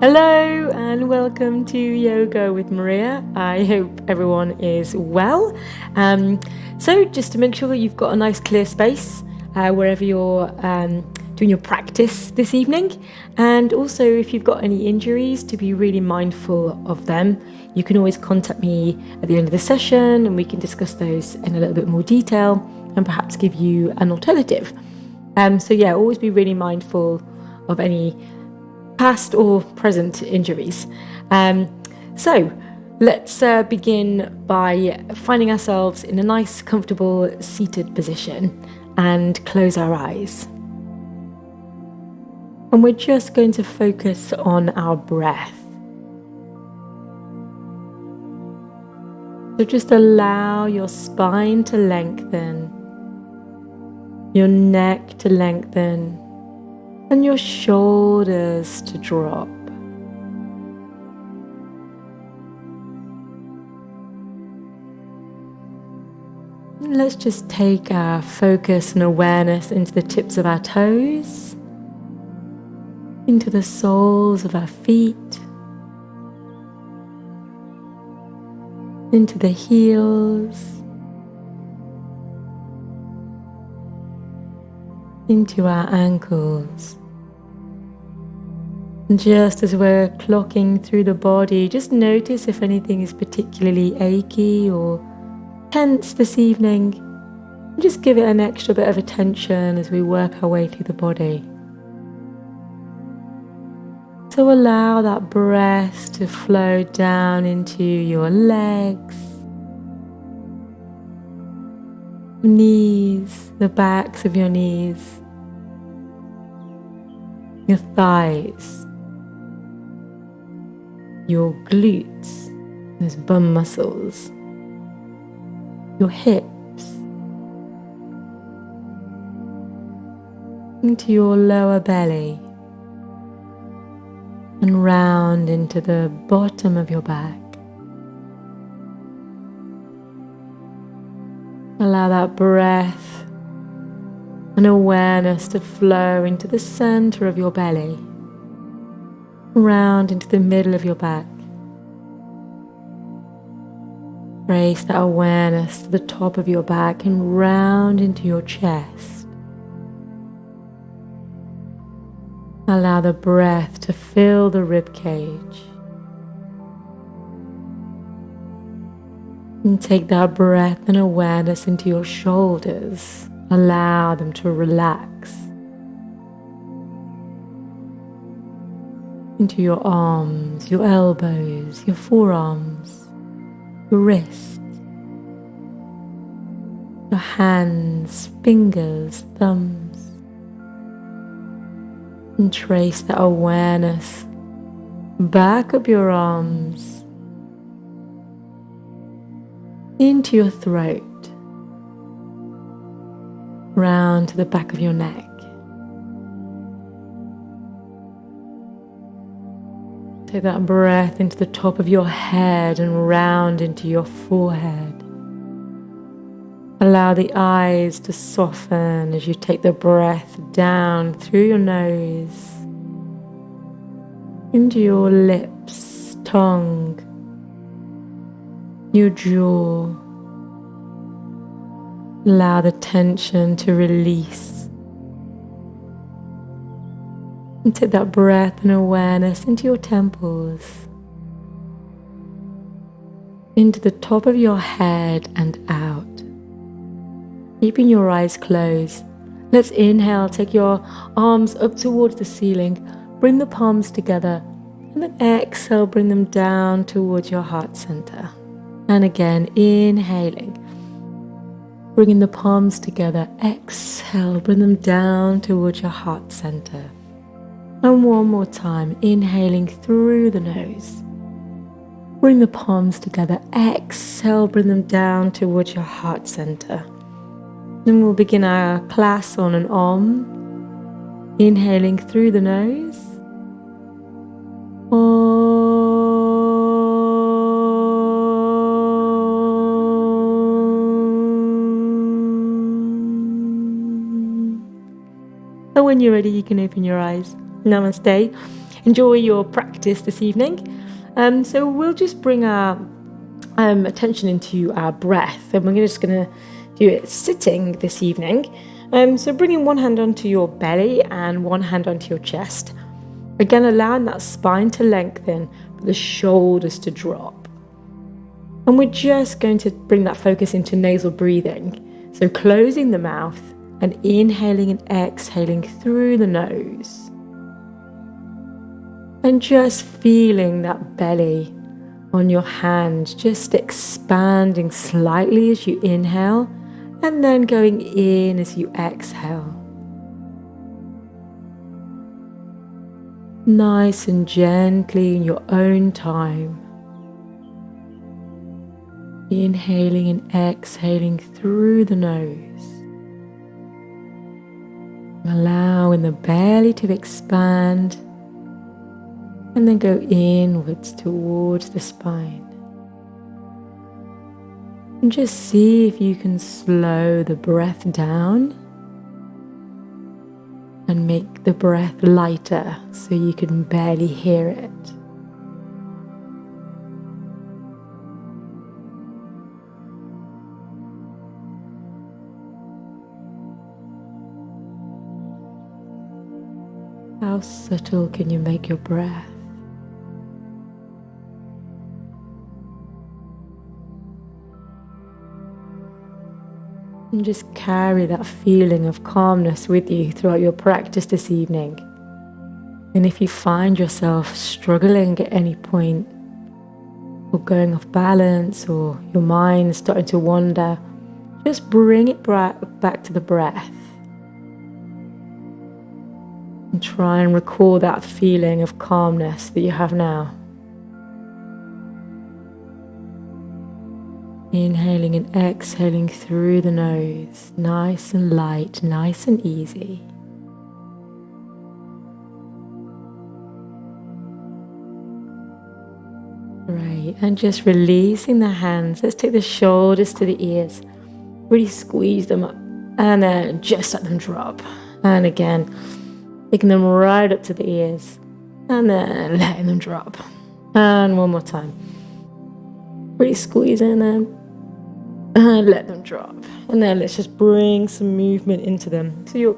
Hello and welcome to Yoga with Maria. I hope everyone is well. So just to make sure that you've got a nice clear space wherever you're doing your practice this evening. And also if you've got any injuries, to be really mindful of them. You can always contact me at the end of the session and we can discuss those in a little bit more detail and perhaps give you an alternative. Always be really mindful of any past or present injuries. So let's begin by finding ourselves in a nice, comfortable seated position and close our eyes. And we're just going to focus on our breath. So just allow your spine to lengthen, your neck to lengthen, and your shoulders to drop. Let's just take our focus and awareness into the tips of our toes, into the soles of our feet, into the heels, into our ankles. And just as we're clocking through the body, just notice if anything is particularly achy or tense this evening. And just give it an extra bit of attention as we work our way through the body. So allow that breath to flow down into your legs, knees, the backs of your knees, your thighs, your glutes, those bum muscles, your hips, into your lower belly, and round into the bottom of your back. Allow that breath and awareness to flow into the center of your belly, round into the middle of your back. Raise that awareness to the top of your back and round into your chest. Allow the breath to fill the rib cage. And take that breath and awareness into your shoulders. Allow them to relax. Into your arms, your elbows, your forearms, your wrists, your hands, fingers, thumbs. And trace that awareness back up your arms, into your throat, round to the back of your neck. Take that breath into the top of your head and round into your forehead. Allow the eyes to soften as you take the breath down through your nose, into your lips, tongue, your jaw. Allow the tension to release. And take that breath and awareness into your temples, into the top of your head and out. Keeping your eyes closed. Let's inhale, take your arms up towards the ceiling, bring the palms together, and then exhale, bring them down towards your heart center. And again, inhaling, bringing the palms together, exhale, bring them down towards your heart center. And one more time, inhaling through the nose. Bring the palms together, exhale, bring them down towards your heart center. Then we'll begin our class on an Om, inhaling through the nose. And when you're ready, you can open your eyes. Namaste. enjoy your practice this evening. So we'll just bring our attention into our breath, and we're just going to do it sitting this evening. So bringing one hand onto your belly and one hand onto your chest. Again, allowing that spine to lengthen, but the shoulders to drop. And we're just going to bring that focus into nasal breathing. So closing the mouth and inhaling and exhaling through the nose. And just feeling that belly on your hand, just expanding slightly as you inhale, and then going in as you exhale. Nice and gently in your own time. Inhaling and exhaling through the nose. Allowing the belly to expand and then go inwards towards the spine. And just see if you can slow the breath down and make the breath lighter so you can barely hear it. How subtle can you make your breath? And just carry that feeling of calmness with you throughout your practice this evening. And if you find yourself struggling at any point, or going off balance, or your mind starting to wander, just bring it back to the breath. And try and recall that feeling of calmness that you have now. Inhaling and exhaling through the nose, nice and light, nice and easy. Great, and just releasing the hands. Let's take the shoulders to the ears. Really squeeze them up, and then just let them drop. And again, taking them right up to the ears, and then letting them drop. And one more time. Really squeezing them. And let them drop. And then let's just bring some movement into them. So you're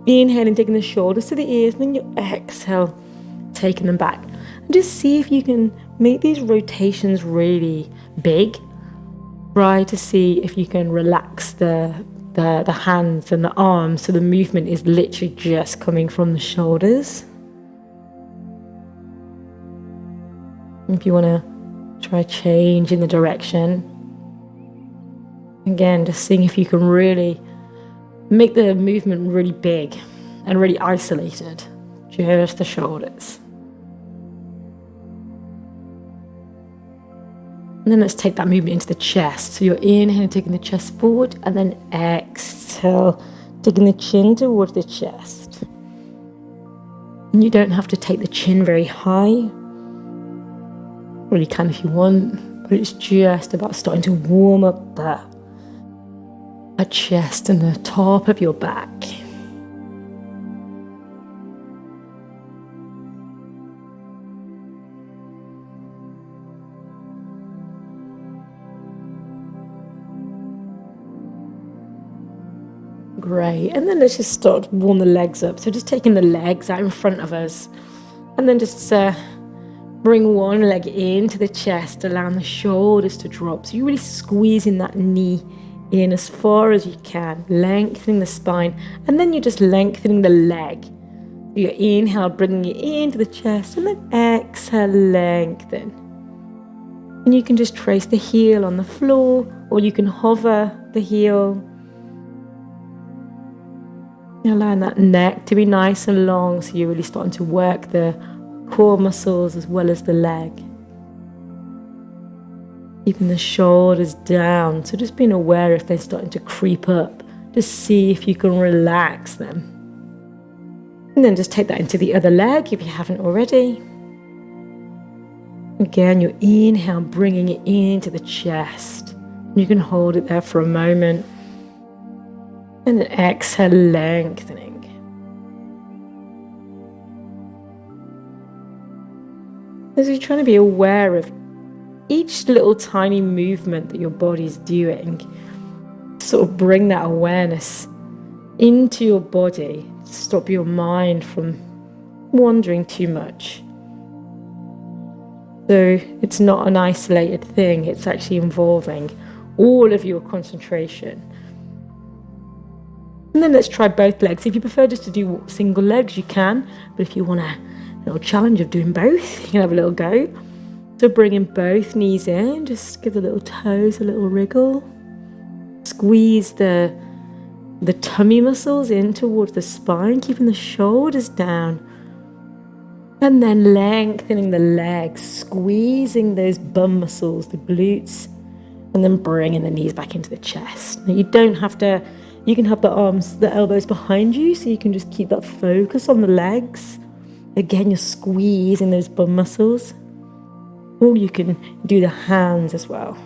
inhaling, taking the shoulders to the ears, and then you exhale, taking them back. And just see if you can make these rotations really big. Try to see if you can relax the hands and the arms so the movement is literally just coming from the shoulders. If you want to try changing the direction. Again, just seeing if you can really make the movement really big and really isolated. Just the shoulders. And then let's take that movement into the chest. So you're inhaling, taking the chest forward, and then exhale, taking the chin towards the chest. And you don't have to take the chin very high. Well, you can if you want, but it's just about starting to warm up that chest and the top of your back. Great, and then let's just start to warm the legs up. So just taking the legs out in front of us, and then just bring one leg into the chest, allowing the shoulders to drop. So you're really squeezing that knee in as far as you can, lengthening the spine, and then you're just lengthening the leg. You inhale, bringing it into the chest, and then exhale, lengthen. And you can just trace the heel on the floor, or you can hover the heel. Allowing that neck to be nice and long, so you're really starting to work the core muscles as well as the leg. Keeping the shoulders down, so just being aware if they're starting to creep up. Just see if you can relax them. And then just take that into the other leg if you haven't already. Again, you inhale, bringing it into the chest. You can hold it there for a moment. And then exhale, lengthening. So you're trying to be aware of each little tiny movement that your body's doing. Sort of bring that awareness into your body, stop your mind from wandering too much. So it's not an isolated thing, it's actually involving all of your concentration. And then let's try both legs. If you prefer just to do single legs, you can, but if you want a little challenge of doing both, you can have a little go. So bringing both knees in, just give the little toes a little wriggle. Squeeze the tummy muscles in towards the spine, keeping the shoulders down. And then lengthening the legs, squeezing those bum muscles, the glutes, and then bringing the knees back into the chest. Now you don't have to, you can have the arms, the elbows behind you, so you can just keep that focus on the legs. Again, you're squeezing those bum muscles. Or you can do the hands as well.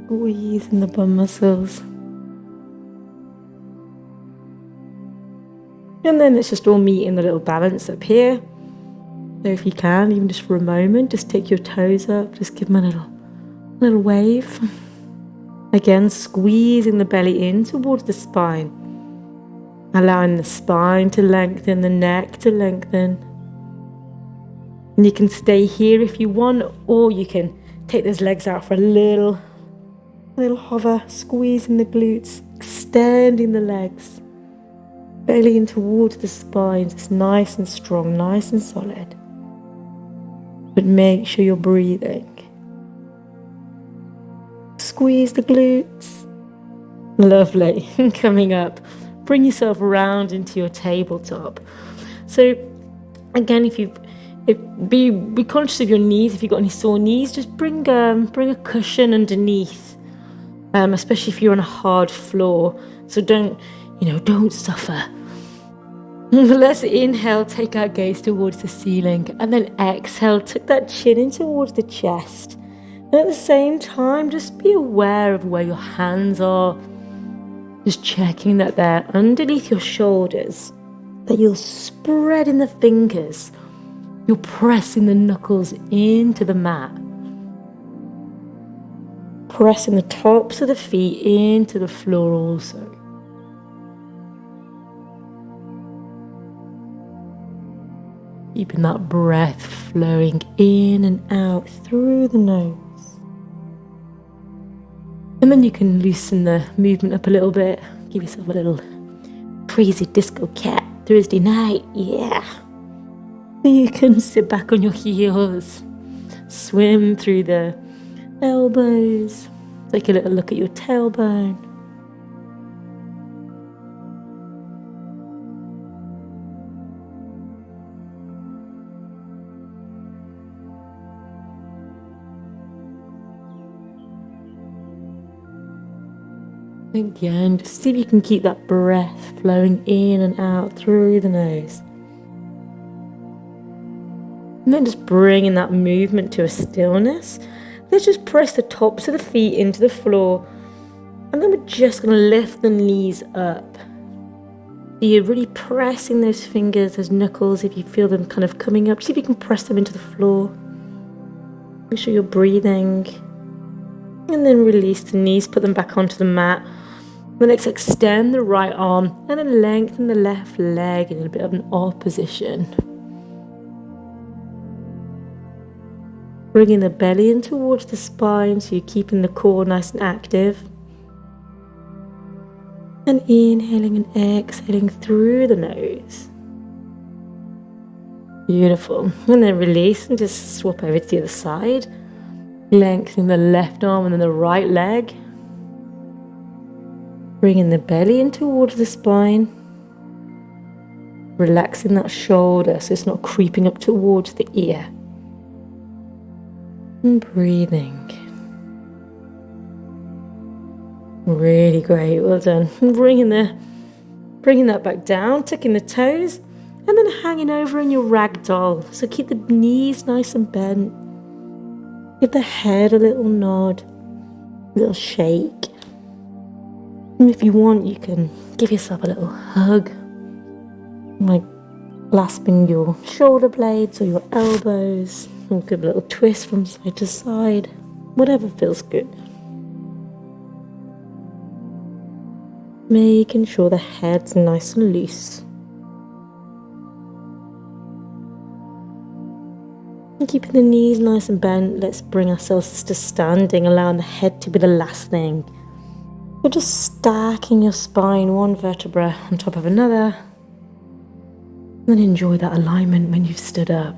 Squeezing the bum muscles. And then let's just all meet in the little balance up here. So if you can, even just for a moment, just take your toes up, just give them a little wave. Again, squeezing the belly in towards the spine. Allowing the spine to lengthen, the neck to lengthen. And you can stay here if you want, or you can take those legs out for a little hover, squeezing the glutes, extending the legs. Belly in towards the spine, just nice and strong, nice and solid. But make sure you're breathing. Squeeze the glutes. Lovely. Coming up, bring yourself around into your tabletop. So again, be conscious of your knees. If you've got any sore knees, just bring a cushion underneath, especially if you're on a hard floor. So don't suffer. Let's inhale, take our gaze towards the ceiling, and then exhale, tuck that chin in towards the chest. And at the same time, just be aware of where your hands are. Just checking that they're underneath your shoulders, that you're spreading the fingers, you're pressing the knuckles into the mat. Pressing the tops of the feet into the floor also. Keeping that breath flowing in and out through the nose. And then you can loosen the movement up a little bit. Give yourself a little crazy disco cat Thursday night. Yeah. You can sit back on your heels. Swim through the elbows. Take a little look at your tailbone. Again, just see if you can keep that breath flowing in and out through the nose. And then just bringing that movement to a stillness. Let's just press the tops of the feet into the floor. And then we're just going to lift the knees up. So you're really pressing those fingers, those knuckles, if you feel them kind of coming up. See if you can press them into the floor. Make sure you're breathing. And then release the knees, put them back onto the mat. Then let's extend the right arm and then lengthen the left leg in a bit of an R position. Bringing the belly in towards the spine so you're keeping the core nice and active. And inhaling and exhaling through the nose. Beautiful. And then release and just swap over to the other side. Lengthening the left arm and then the right leg. Bringing the belly in towards the spine. Relaxing that shoulder so it's not creeping up towards the ear. And breathing. Really great, well done. Bringing that back down, tucking the toes, and then hanging over in your ragdoll. So keep the knees nice and bent. Give the head a little nod, a little shake. And if you want, you can give yourself a little hug, like clasping your shoulder blades or your elbows, or give a little twist from side to side, whatever feels good. Making sure the head's nice and loose. And keeping the knees nice and bent, let's bring ourselves to standing, allowing the head to be the last thing. You're just stacking your spine, one vertebra on top of another. And enjoy that alignment when you've stood up.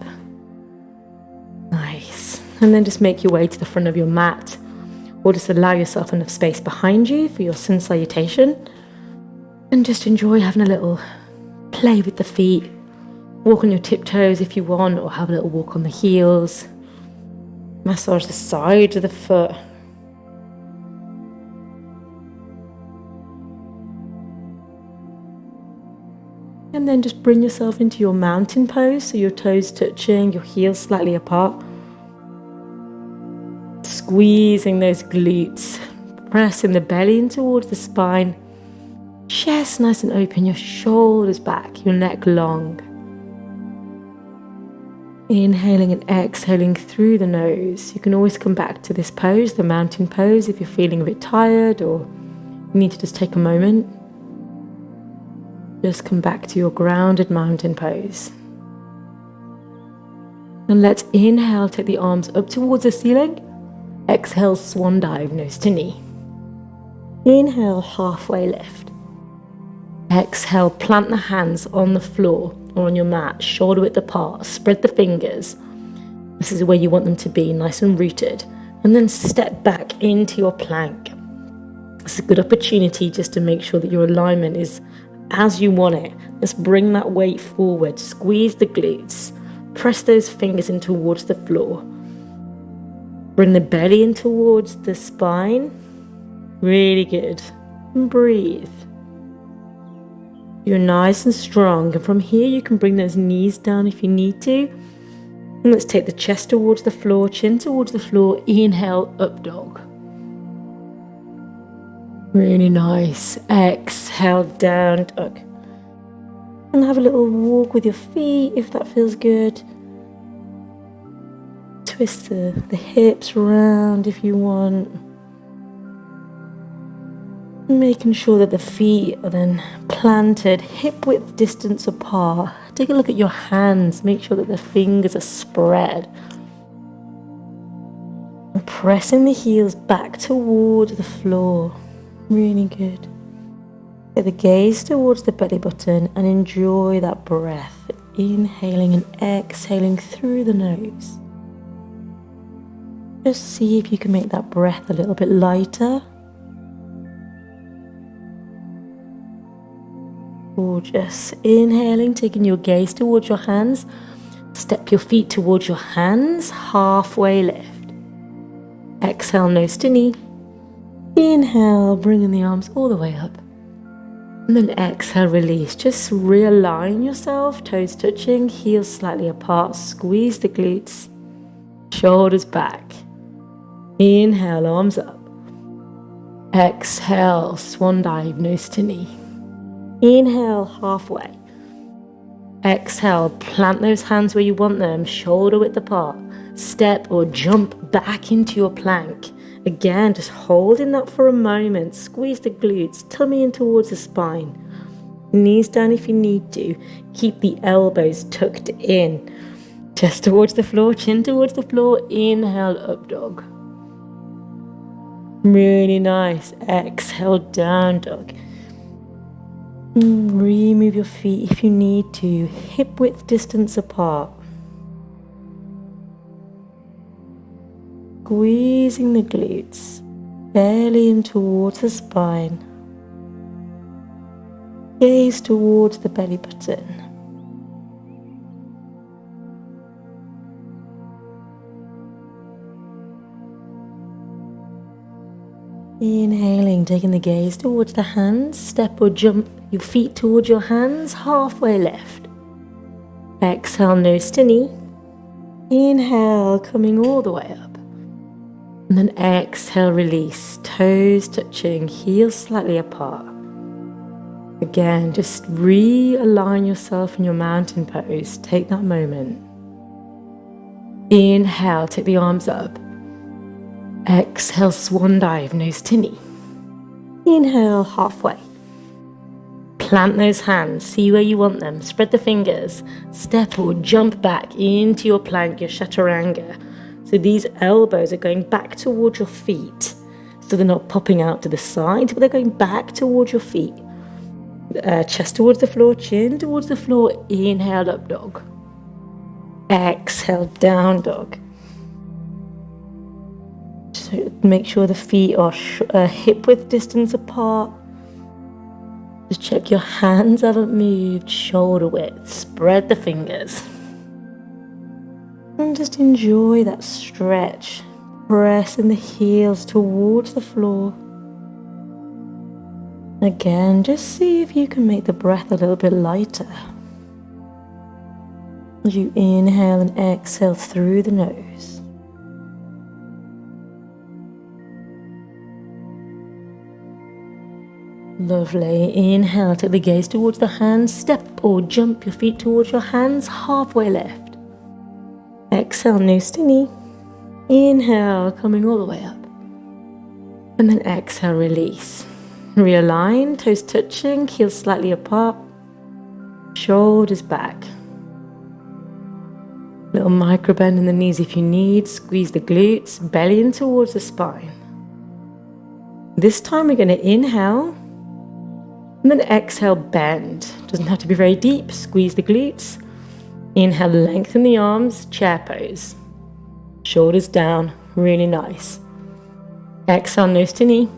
Nice. And then just make your way to the front of your mat, or just allow yourself enough space behind you for your sun salutation. And just enjoy having a little play with the feet. Walk on your tiptoes if you want, or have a little walk on the heels. Massage the side of the foot. And then just bring yourself into your mountain pose, so your toes touching, your heels slightly apart. Squeezing those glutes, pressing the belly in towards the spine. Chest nice and open, your shoulders back, your neck long. Inhaling and exhaling through the nose. You can always come back to this pose, the mountain pose, if you're feeling a bit tired or you need to just take a moment. Just come back to your grounded mountain pose. And let's inhale, take the arms up towards the ceiling. Exhale, swan dive, nose to knee. Inhale, halfway lift. Exhale, plant the hands on the floor or on your mat, shoulder width apart, spread the fingers. This is where you want them to be, nice and rooted. And then step back into your plank. It's a good opportunity just to make sure that your alignment is as you want it. Let's bring that weight forward, squeeze the glutes, press those fingers in towards the floor. Bring the belly in towards the spine. Really good. And breathe. You're nice and strong, and from here you can bring those knees down if you need to. And let's take the chest towards the floor, chin towards the floor. Inhale, up dog. Really nice. Exhale, down dog. And have a little walk with your feet if that feels good. Twist the hips round if you want. Making sure that the feet are then planted hip width distance apart. Take a look at your hands. Make sure that the fingers are spread. And pressing the heels back towards the floor. Really good. Get the gaze towards the belly button and enjoy that breath. Inhaling and exhaling through the nose. Just see if you can make that breath a little bit lighter. Gorgeous. Inhaling, taking your gaze towards your hands. Step your feet towards your hands, halfway lift. Exhale, nose to knee. Inhale, bringing the arms all the way up. And then exhale, release. Just realign yourself, toes touching, heels slightly apart. Squeeze the glutes, shoulders back. Inhale, arms up. Exhale, swan dive, nose to knee. Inhale, halfway. Exhale, plant those hands where you want them, shoulder width apart. Step or jump back into your plank. Again, just holding that for a moment. Squeeze the glutes, tummy in towards the spine. Knees down if you need to. Keep the elbows tucked in. Chest towards the floor, chin towards the floor. Inhale, up dog. Really nice. Exhale, down dog. Remove your feet if you need to, hip width distance apart. Squeezing the glutes, belly in towards the spine. Gaze towards the belly button. Inhaling, taking the gaze towards the hands, step or jump your feet towards your hands, halfway lift. Exhale, nose to knee. Inhale, coming all the way up. And then exhale, release. Toes touching, heels slightly apart. Again, just realign yourself in your mountain pose. Take that moment. Inhale, take the arms up. Exhale, swan dive, nose to knee. Inhale, halfway. Plant those hands, see where you want them. Spread the fingers. Step or jump back into your plank, your chaturanga. So these elbows are going back towards your feet. So they're not popping out to the side, but they're going back towards your feet. Chest towards the floor, chin towards the floor. Inhale, up dog. Exhale, down dog. So make sure the feet are hip width distance apart. Just check your hands haven't moved, shoulder width. Spread the fingers. And just enjoy that stretch. Pressing the heels towards the floor. Again, just see if you can make the breath a little bit lighter. As you inhale and exhale through the nose. Lovely. Inhale, take the gaze towards the hands. Step or jump your feet towards your hands. Halfway left. Exhale, nose to knee. Inhale, coming all the way up. And then exhale, release. Realign, toes touching, heels slightly apart. Shoulders back. Little micro bend in the knees if you need. Squeeze the glutes, belly in towards the spine. This time we're going to inhale and then exhale, bend. Doesn't have to be very deep. Squeeze the glutes. Inhale, lengthen the arms, chair pose. Shoulders down, really nice. Exhale, nose to knee.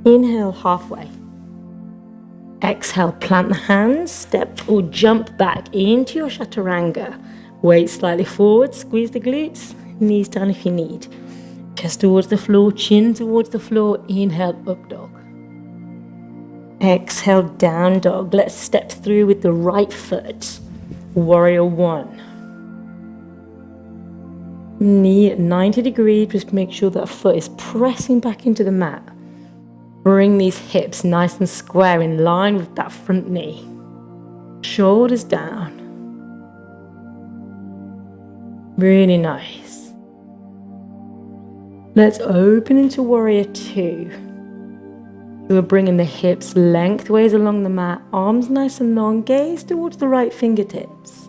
Inhale, halfway. Exhale, plant the hands, step or jump back into your chaturanga. Weight slightly forward, squeeze the glutes, knees down if you need. Chest towards the floor, chin towards the floor. Inhale, up dog. Exhale, down dog. Let's step through with the right foot. Warrior one. Knee at 90 degrees, just make sure that foot is pressing back into the mat. Bring these hips nice and square in line with that front knee. Shoulders down. Really nice. Let's open into warrior two. So we're bringing the hips lengthways along the mat, arms nice and long, gaze towards the right fingertips.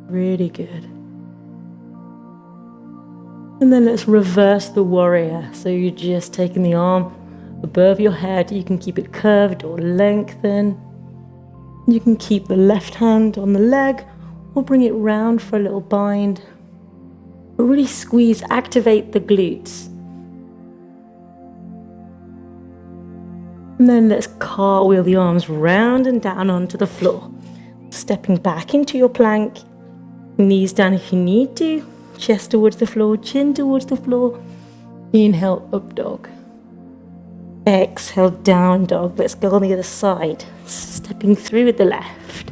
Really good. And then let's reverse the warrior. So you're just taking the arm above your head. You can keep it curved or lengthen. You can keep the left hand on the leg or bring it round for a little bind. But really squeeze, activate the glutes. And then let's cartwheel the arms round and down onto the floor. Stepping back into your plank. Knees down if you need to. Chest towards the floor, chin towards the floor. Inhale, up dog. Exhale, down dog. Let's go on the other side. Stepping through with the left.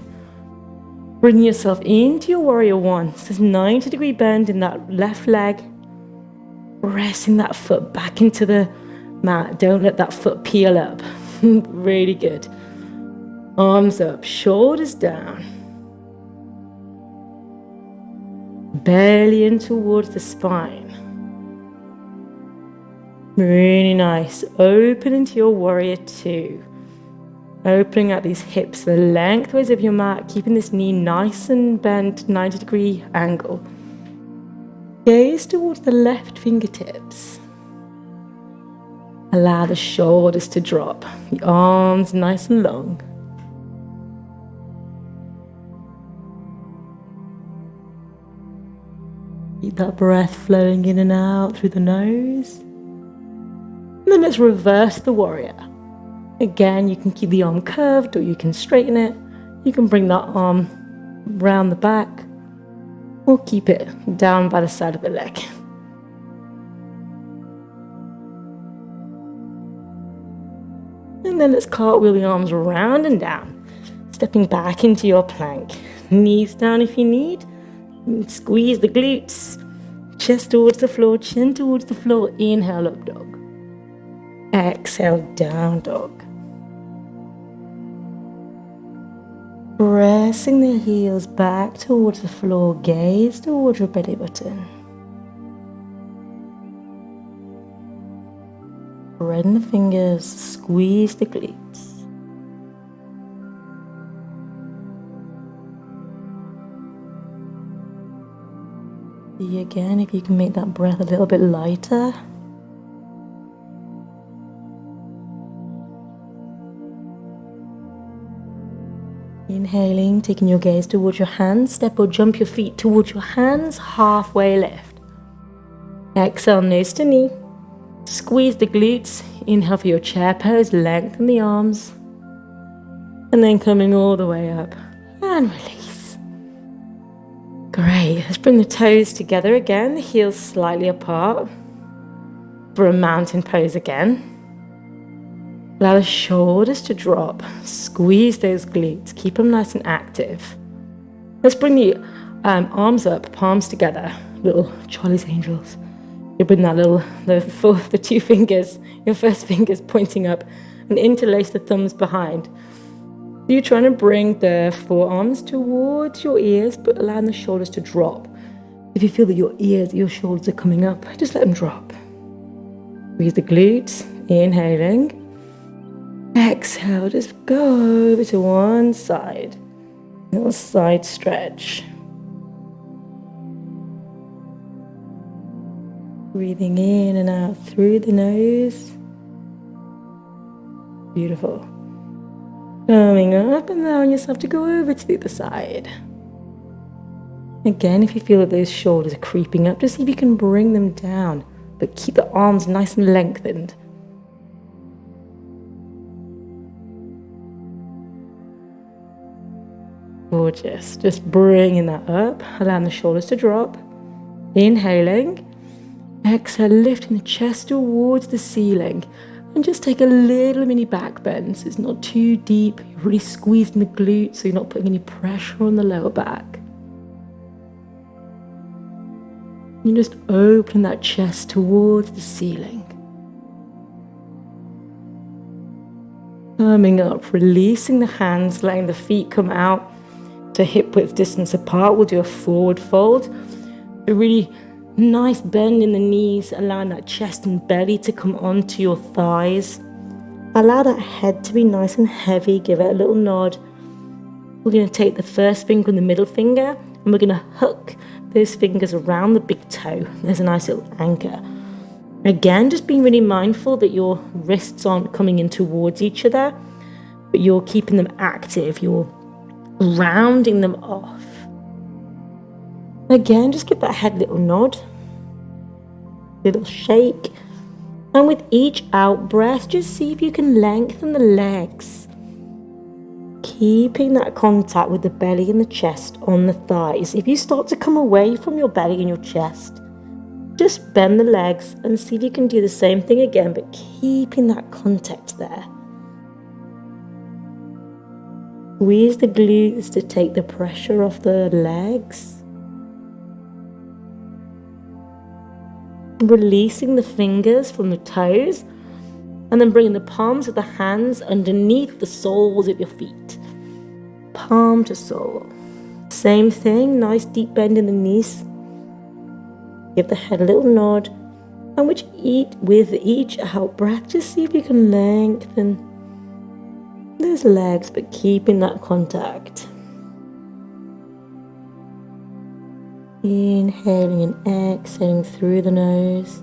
Bring yourself into your warrior one. So 90-degree bend in that left leg. Pressing that foot back into the mat. Don't let that foot peel up. Really good. Arms up, shoulders down. Belly in towards the spine. Really nice. Open into your warrior two. Opening out these hips the lengthways of your mat, keeping this knee nice and bent, 90-degree angle. Gaze towards the left fingertips. Allow the shoulders to drop. The arms nice and long. Keep that breath flowing in and out through the nose. And then let's reverse the warrior. Again, you can keep the arm curved or you can straighten it. You can bring that arm round the back or keep it down by the side of the leg. And then let's cartwheel the arms round and down. stepping back into your plank. Knees down if you need. Squeeze the glutes. Chest towards the floor, chin towards the floor. Inhale, up dog. Exhale, down dog. Pressing the heels back towards the floor, gaze towards your belly button. Spreading the fingers, squeeze the glutes. See again if you can make that breath a little bit lighter. Inhaling, taking your gaze towards your hands, step or jump your feet towards your hands, halfway lift. Exhale, nose to knee. Squeeze the glutes. Inhale for your chair pose, lengthen the arms. And then coming all the way up and release. Great, let's bring the toes together again, the heels slightly apart for a mountain pose again. Allow the shoulders to drop, squeeze those glutes, keep them nice and active. Let's bring the arms up, palms together, little Charlie's Angels. You bring that the two fingers, your first fingers pointing up, and interlace the thumbs behind. You're trying to bring the forearms towards your ears, but allowing the shoulders to drop. If you feel that your shoulders are coming up, just let them drop. Squeeze the glutes, inhaling. Exhale, just go over to one side. Little side stretch. Breathing in and out through the nose. Beautiful. Coming up and allowing yourself to go over to the other side. Again, if you feel that those shoulders are creeping up, just see if you can bring them down, but keep the arms nice and lengthened. Gorgeous. Just bringing that up, allowing the shoulders to drop. Inhaling. Exhale, lifting the chest towards the ceiling. And just take a little mini back bend. So it's not too deep. You're really squeezing the glutes, so you're not putting any pressure on the lower back. You just open that chest towards the ceiling. Coming up, releasing the hands, letting the feet come out to hip width distance apart. We'll do a forward fold. A really nice bend in the knees, allowing that chest and belly to come onto your thighs. Allow that head to be nice and heavy. Give it a little nod. We're going to take the first finger and the middle finger, and we're going to hook those fingers around the big toe. There's a nice little anchor. Again, just being really mindful that your wrists aren't coming in towards each other, but you're keeping them active. You're rounding them off. Again, just give that head a little nod, little shake. And with each out breath, just see if you can lengthen the legs, keeping that contact with the belly and the chest on the thighs. If you start to come away from your belly and your chest, just bend the legs and see if you can do the same thing again, but keeping that contact there. Squeeze the glutes to take the pressure off the legs. Releasing the fingers from the toes, and then bringing the palms of the hands underneath the soles of your feet. Palm to sole. Same thing, nice deep bend in the knees. Give the head a little nod, and with each out breath, just see if you can lengthen those legs, but keeping that contact. Inhaling and exhaling through the nose.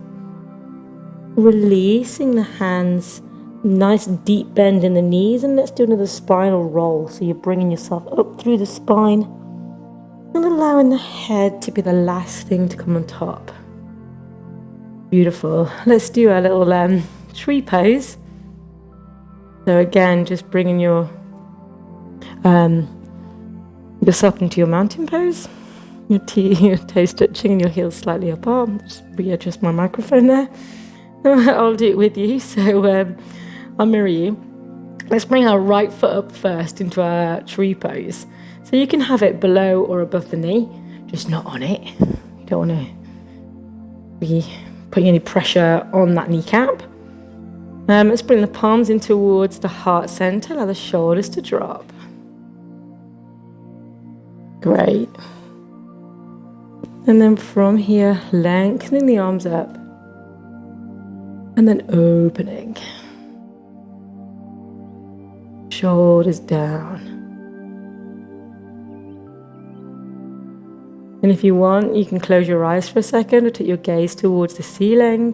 Releasing the hands, nice deep bend in the knees, and let's do another spinal roll. So you're bringing yourself up through the spine and allowing the head to be the last thing to come on top. Beautiful. Let's do a little tree pose. So again, just bringing yourself into your mountain pose. Your toes touching and your heels slightly apart. Just readjust my microphone there. I'll do it with you. So I'll mirror you. Let's bring our right foot up first into our tree pose. So you can have it below or above the knee, just not on it. You don't want to be putting any pressure on that kneecap. Let's bring the palms in towards the heart center, allow the shoulders to drop. Great. And then from here, lengthening the arms up and then opening. Shoulders down. And if you want, you can close your eyes for a second or take your gaze towards the ceiling.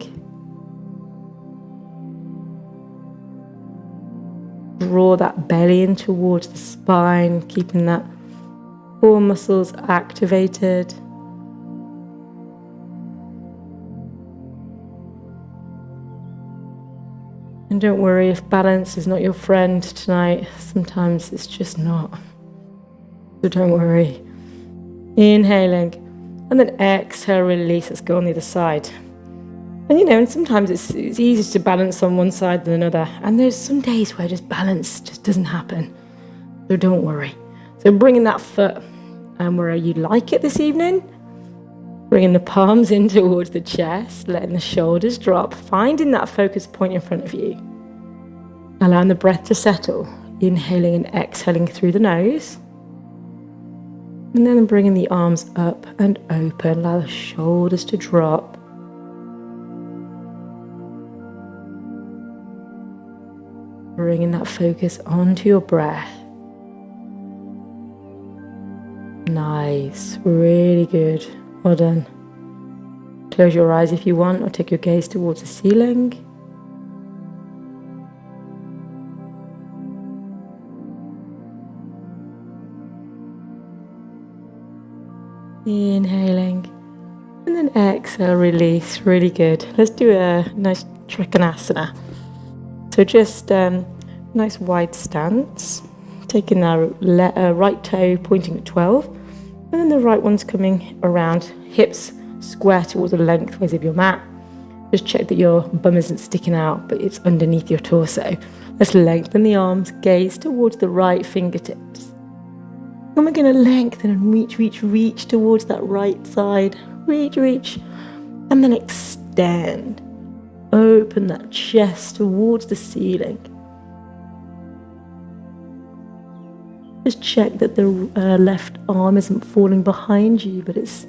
Draw that belly in towards the spine, keeping that core muscles activated. And don't worry if balance is not your friend tonight. Sometimes it's just not. So don't worry. Inhaling. And then exhale, release. Let's go on the other side. And and sometimes it's easier to balance on one side than another. And there's some days where just balance just doesn't happen. So don't worry. So bringing that foot where you like it this evening. Bringing the palms in towards the chest, letting the shoulders drop, finding that focus point in front of you. Allowing the breath to settle, inhaling and exhaling through the nose. And then bringing the arms up and open, allow the shoulders to drop. Bringing that focus onto your breath. Nice, really good. Well done. Close your eyes if you want, or take your gaze towards the ceiling. Inhaling. And then exhale, release. Really good. Let's do a nice Trikonasana. So just nice wide stance. Taking our right toe pointing at 12. And then the right one's coming around, hips square towards the lengthways of your mat. Just check that your bum isn't sticking out, but it's underneath your torso. Let's lengthen the arms, gaze towards the right fingertips. And we're going to lengthen and reach towards that right side. Reach. And then extend. Open that chest towards the ceiling. Just check that the left arm isn't falling behind you, but it's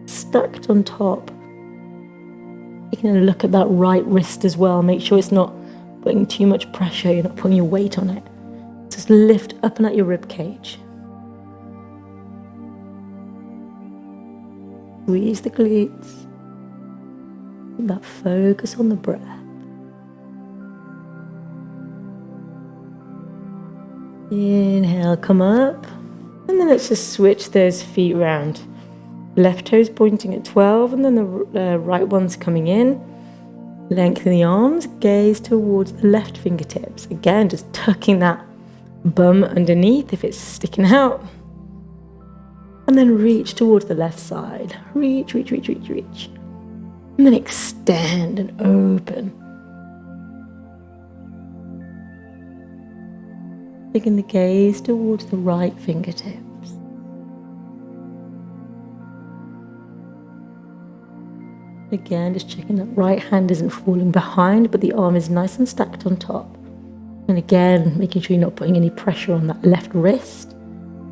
stuck on top. Taking a look at that right wrist as well. Make sure it's not putting too much pressure. You're not putting your weight on it. Just lift up and at your rib cage. Squeeze the glutes. Keep that focus on the breath. Inhale, come up. And then let's just switch those feet round. Left toes pointing at 12, and then the right one's coming in. Lengthen the arms, gaze towards the left fingertips. Again, just tucking that bum underneath if it's sticking out. And then reach towards the left side. Reach. And then extend and open. Taking the gaze towards the right fingertips. Again, just checking that right hand isn't falling behind, but the arm is nice and stacked on top. And again, making sure you're not putting any pressure on that left wrist.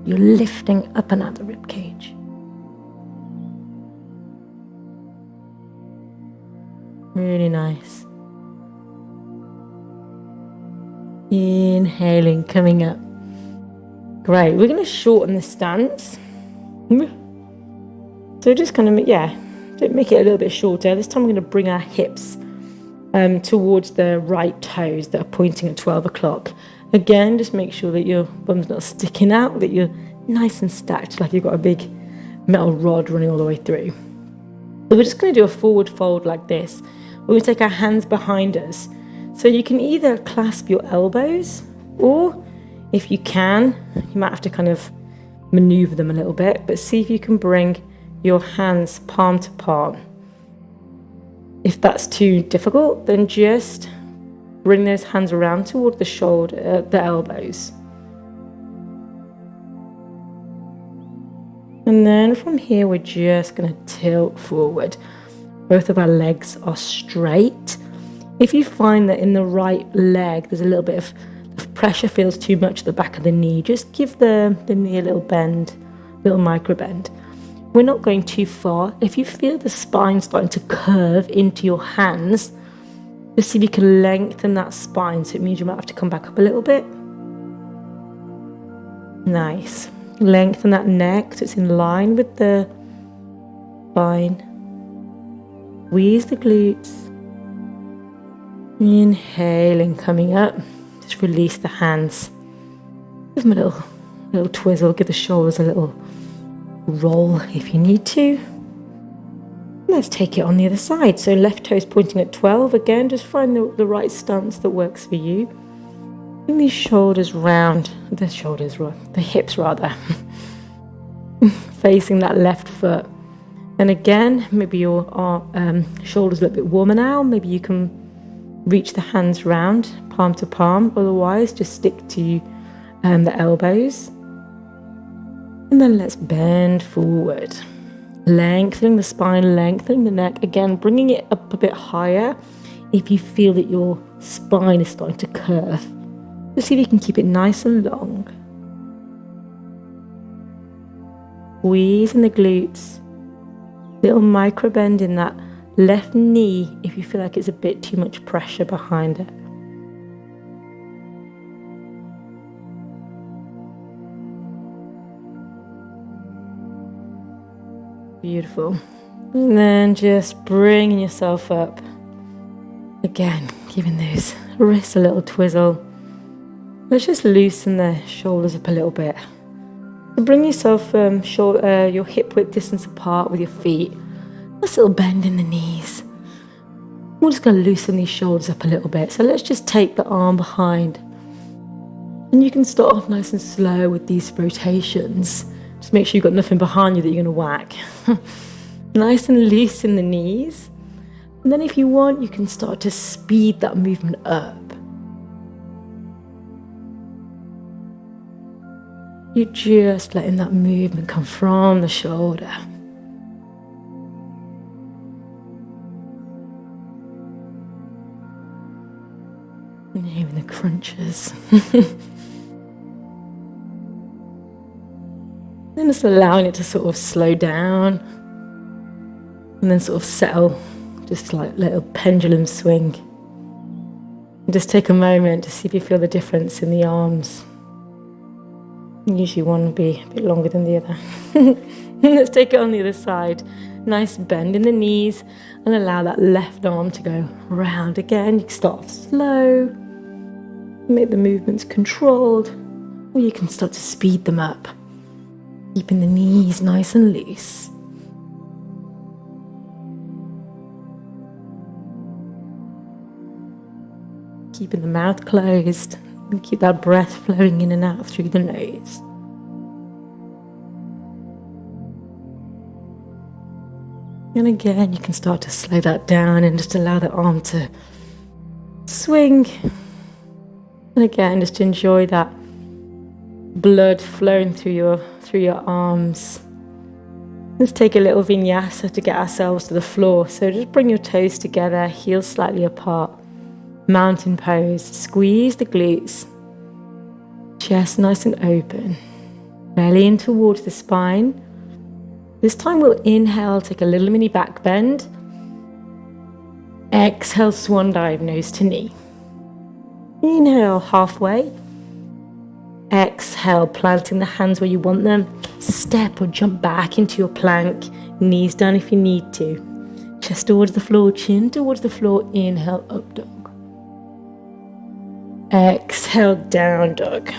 You're lifting up and out the rib cage. Really nice. Inhaling, coming up. Great. We're going to shorten the stance. So just kind of, make it a little bit shorter. This time we're going to bring our hips towards the right toes that are pointing at 12 o'clock. Again, just make sure that your bum's not sticking out, that you're nice and stacked, like you've got a big metal rod running all the way through. So we're just going to do a forward fold like this. We're going to take our hands behind us. So you can either clasp your elbows, or if you can, you might have to kind of maneuver them a little bit, but see if you can bring your hands palm to palm. If that's too difficult, then just Bring those hands around toward the shoulder, the elbows. And then from here, we're just going to tilt forward. Both of our legs are straight. If you find that in the right leg, there's a little bit of pressure, feels too much at the back of the knee, just give the knee a little bend, little micro bend. We're not going too far. If you feel the spine starting to curve into your hands, just see if you can lengthen that spine. So it means you might have to come back up a little bit. Nice. Lengthen that neck so it's in line with the spine. Squeeze the glutes. Inhaling, coming up. Just release the hands. Give them a little twizzle. Give the shoulders a little roll if you need to. Let's take it on the other side. So left toes pointing at 12. Again, just find the right stance that works for you. Bring these shoulders round, the hips rather, facing that left foot. And again, maybe your shoulders a little bit warmer now. Maybe you can reach the hands round, palm to palm. Otherwise, just stick to the elbows. And then let's bend forward. Lengthening the spine, lengthening the neck. Again, bringing it up a bit higher if you feel that your spine is starting to curve. Just see if you can keep it nice and long. Squeezing the glutes. Little micro bend in that left knee if you feel like it's a bit too much pressure behind it. Beautiful. And then just bringing yourself up. Again, giving those wrists a little twizzle. Let's just loosen the shoulders up a little bit. So bring yourself your hip width distance apart with your feet. Nice little bend in the knees. We're just going to loosen these shoulders up a little bit. So let's just take the arm behind. And you can start off nice and slow with these rotations. Just make sure you've got nothing behind you that you're going to whack. Nice and loose in the knees. And then if you want, you can start to speed that movement up. You're just letting that movement come from the shoulder. And even the crunches. Then just allowing it to sort of slow down. And then sort of settle. Just like a little pendulum swing. And just take a moment to see if you feel the difference in the arms. Usually one will be a bit longer than the other. Let's take it on the other side. Nice bend in the knees and allow that left arm to go round again. You can start off slow, make the movements controlled, or you can start to speed them up, keeping the knees nice and loose. Keeping the mouth closed. And keep that breath flowing in and out through the nose. And again, you can start to slow that down and just allow the arm to swing. And again, just enjoy that blood flowing through your arms. Let's take a little vinyasa to get ourselves to the floor. So just bring your toes together, heels slightly apart. Mountain pose. Squeeze the glutes. Chest nice and open. Belly in towards the spine. This time we'll inhale, take a little mini back bend. Exhale, swan dive, nose to knee. Inhale, halfway. Exhale, planting the hands where you want them. Step or jump back into your plank. Knees down if you need to. Chest towards the floor, chin towards the floor. Inhale, up dog. Exhale, down dog.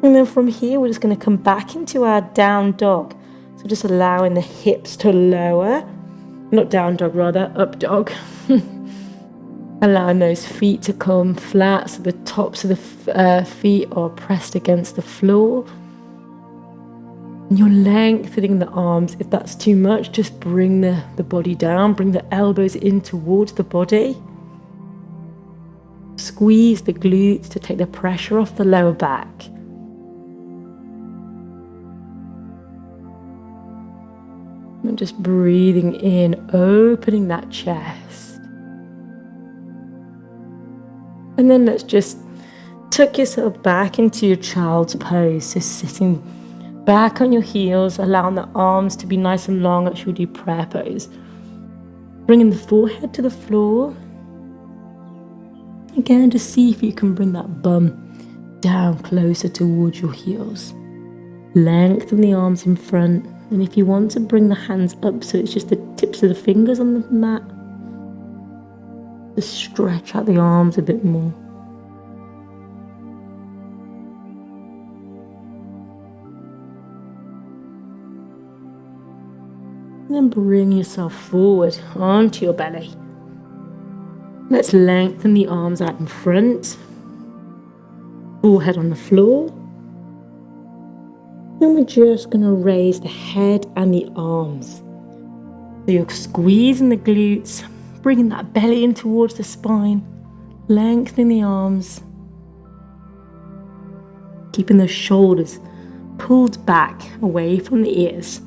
And then from here, we're just going to come back into our down dog. So just allowing the hips to lower. Not down dog, rather, up dog. Allowing those feet to come flat so the tops of the feet are pressed against the floor. And you're lengthening the arms. If that's too much, just bring the body down. Bring the elbows in towards the body. squeeze the glutes to take the pressure off the lower back. And just breathing in, opening that chest. And then let's just tuck yourself back into your child's pose. So sitting back on your heels, allowing the arms to be nice and long as you do prayer pose. Bringing the forehead to the floor. Again, just see if you can bring that bum down closer towards your heels. Lengthen the arms in front. And if you want to bring the hands up so it's just the tips of the fingers on the mat, just stretch out the arms a bit more. And then bring yourself forward onto your belly. Let's lengthen the arms out in front. Forehead on the floor. And we're just going to raise the head and the arms. So you're squeezing the glutes, bringing that belly in towards the spine, lengthening the arms, keeping the shoulders pulled back away from the ears.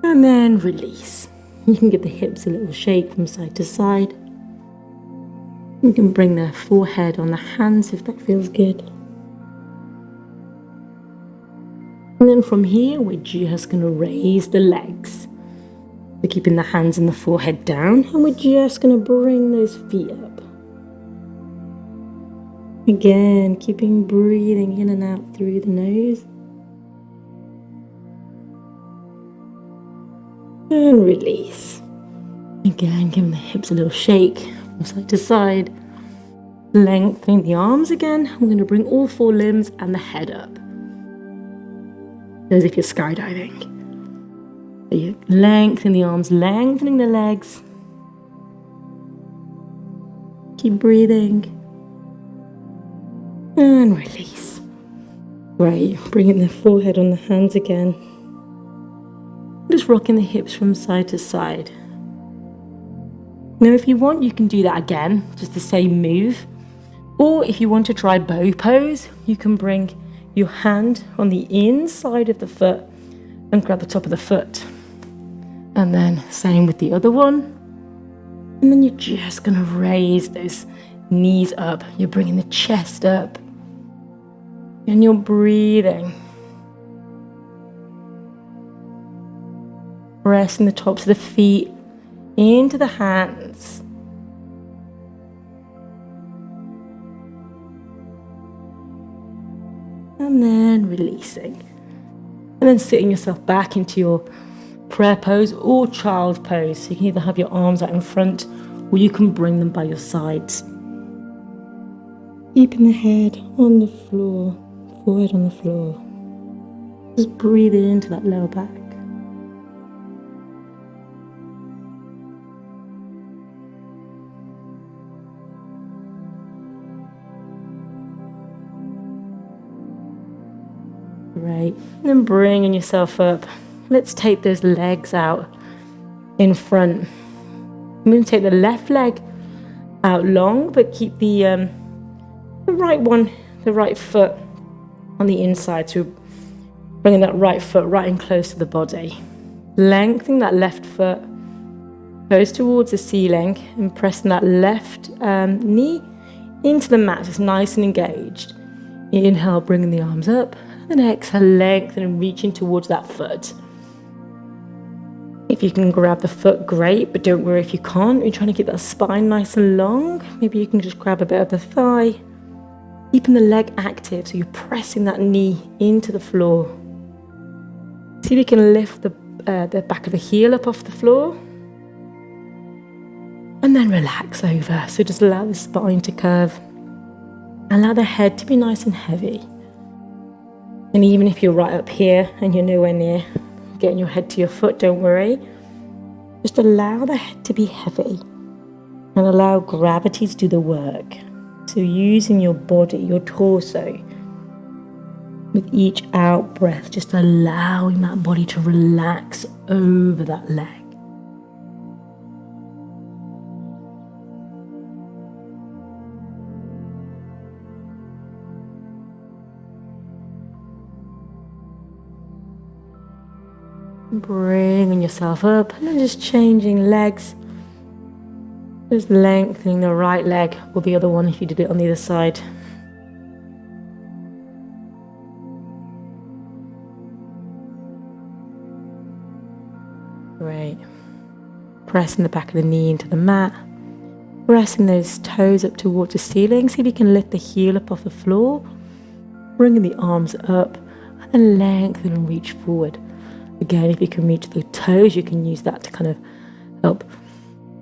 And then release. You can give the hips a little shake from side to side. You can bring the forehead on the hands if that feels good. And then from here, we're just going to raise the legs. We're keeping the hands and the forehead down, and we're just going to bring those feet up. Again, keeping breathing in and out through the nose. And release. Again, giving the hips a little shake from side to side. Lengthening the arms again. I'm going to bring all four limbs and the head up. As if you're skydiving. So you lengthen the arms, lengthening the legs. Keep breathing. And release. Great. Bringing the forehead on the hands again. Just rocking the hips from side to side. Now if you want, you can do that again, just the same move. Or if you want to try bow pose, you can bring your hand on the inside of the foot and grab the top of the foot. And then same with the other one. And then you're just going to raise those knees up. You're bringing the chest up. And you're breathing. Pressing the tops of the feet into the hands. And then releasing. And then sitting yourself back into your prayer pose or child pose. So you can either have your arms out in front or you can bring them by your sides. Keeping the head on the floor, forehead on the floor. Just breathe into that lower back. Great. And then bringing yourself up. Let's take those legs out in front. I'm going to take the left leg out long, but keep the right one, the right foot on the inside. So bringing that right foot right in close to the body. Lengthening that left foot goes towards the ceiling and pressing that left knee into the mat. It's nice and engaged. Inhale, bringing the arms up. And exhale, lengthen and reaching towards that foot. If you can grab the foot, great, but don't worry if you can't. You're trying to keep that spine nice and long. Maybe you can just grab a bit of the thigh. Keeping the leg active, so you're pressing that knee into the floor. See if you can lift the back of the heel up off the floor. And then relax over. So just allow the spine to curve. Allow the head to be nice and heavy. And even if you're right up here and you're nowhere near getting your head to your foot, don't worry. Just allow the head to be heavy and allow gravity to do the work. So using your body, your torso, with each out breath, just allowing that body to relax over that leg. Bringing yourself up and then just changing legs. Just lengthening the right leg or the other one if you did it on the other side. Great. Pressing the back of the knee into the mat. Pressing those toes up towards the ceiling. See if you can lift the heel up off the floor. Bringing the arms up and then lengthen and reach forward. Again, if you can reach the toes, you can use that to kind of help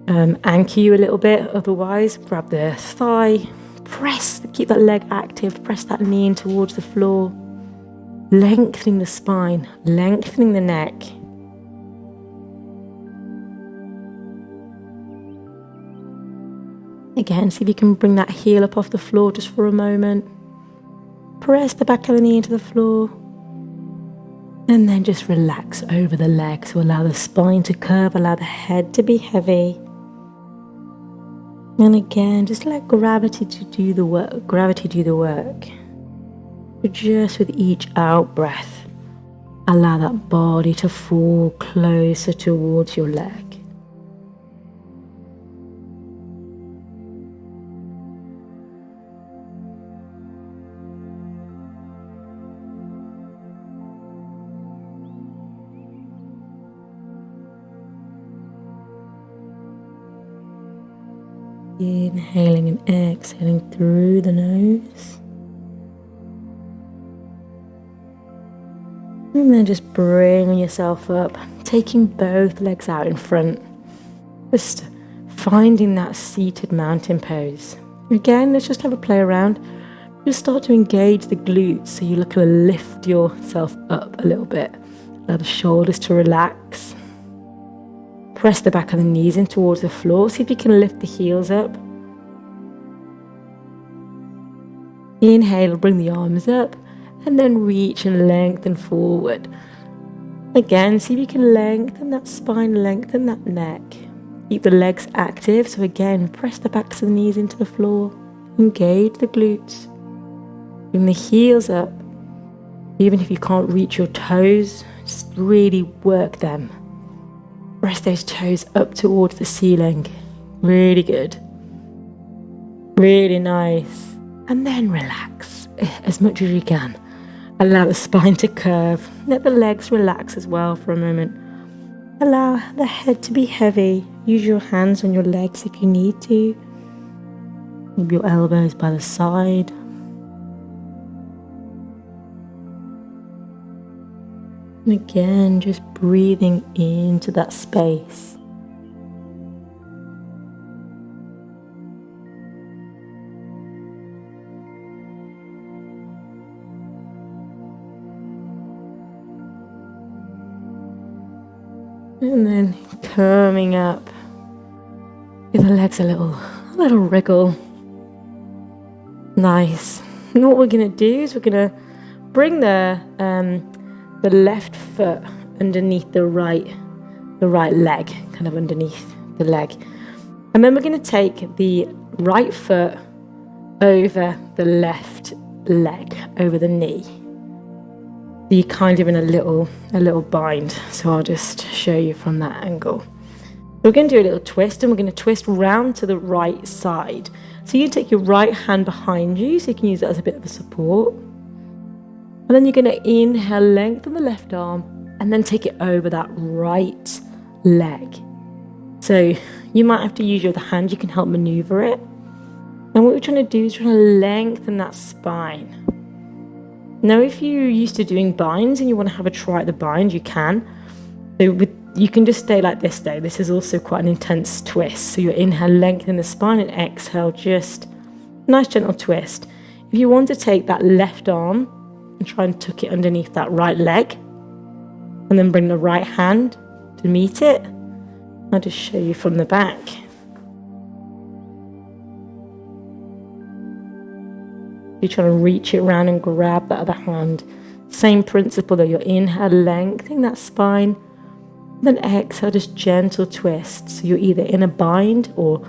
anchor you a little bit. Otherwise, grab the thigh, press, keep that leg active, press that knee in towards the floor. Lengthening the spine, lengthening the neck. Again, see if you can bring that heel up off the floor just for a moment. Press the back of the knee into the floor. And then just relax over the legs. So allow the spine to curve, allow the head to be heavy. And again, just let gravity to do the work. Gravity do the work. So just with each out breath, allow that body to fall closer towards your leg. Inhaling and exhaling through the nose. And then just bringing yourself up, taking both legs out in front. Just finding that seated mountain pose. Again, let's just have a play around. Just start to engage the glutes so you look to lift yourself up a little bit. Allow the shoulders to relax. Press the back of the knees in towards the floor. See if you can lift the heels up. Inhale, bring the arms up and then reach and lengthen forward. Again, see if you can lengthen that spine, lengthen that neck. Keep the legs active. So again, press the backs of the knees into the floor. Engage the glutes. Bring the heels up. Even if you can't reach your toes, just really work them. Press those toes up towards the ceiling. Really good. Really nice. And then relax as much as you can. Allow the spine to curve. Let the legs relax as well for a moment. Allow the head to be heavy. Use your hands on your legs if you need to. Maybe your elbows by the side. And again, just breathing into that space. And then coming up. Give the legs a little wriggle. Nice. And what we're going to do is we're going to bring the left foot underneath the right leg, kind of underneath the leg. And then we're going to take the right foot over the left leg, over the knee. So you're kind of in a little bind. So I'll just show you from that angle. We're going to do a little twist, and we're going to twist round to the right side. So you take your right hand behind you, so you can use that as a bit of a support. And then you're going to inhale, lengthen the left arm, and then take it over that right leg. So you might have to use your other hand, you can help maneuver it. And what we're trying to do is trying to lengthen that spine. Now, if you're used to doing binds and you want to have a try at the bind, you can. So you can just stay like this though. This is also quite an intense twist. So you inhale, lengthen the spine, and exhale, just nice gentle twist. If you want to take that left arm and try and tuck it underneath that right leg, and then bring the right hand to meet it, I'll just show you from the back. You're trying to reach it around and grab that other hand. Same principle though, you're inhale, lengthening that spine, then exhale, just gentle twist. So you're either in a bind or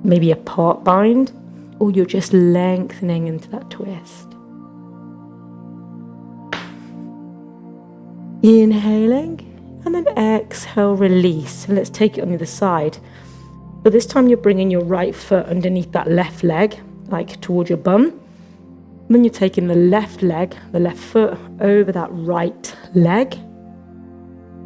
maybe a part bind, or you're just lengthening into that twist. Inhaling And then exhale, release. And let's take it on the other side. So this time you're bringing your right foot underneath that left leg, like towards your bum. And then you're taking the left leg, the left foot over that right leg.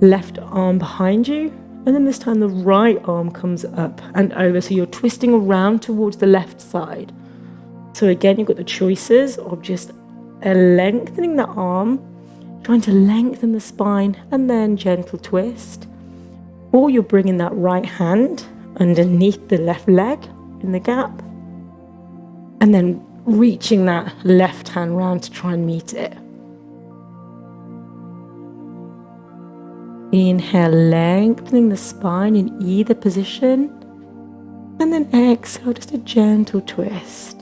Left arm behind you. And then this time the right arm comes up and over. So you're twisting around towards the left side. So again, you've got the choices of just lengthening the arm, trying to lengthen the spine, and then gentle twist. Or you're bringing that right hand underneath the left leg in the gap, and then reaching that left hand round to try and meet it. Inhale, lengthening the spine in either position, and then exhale, just a gentle twist.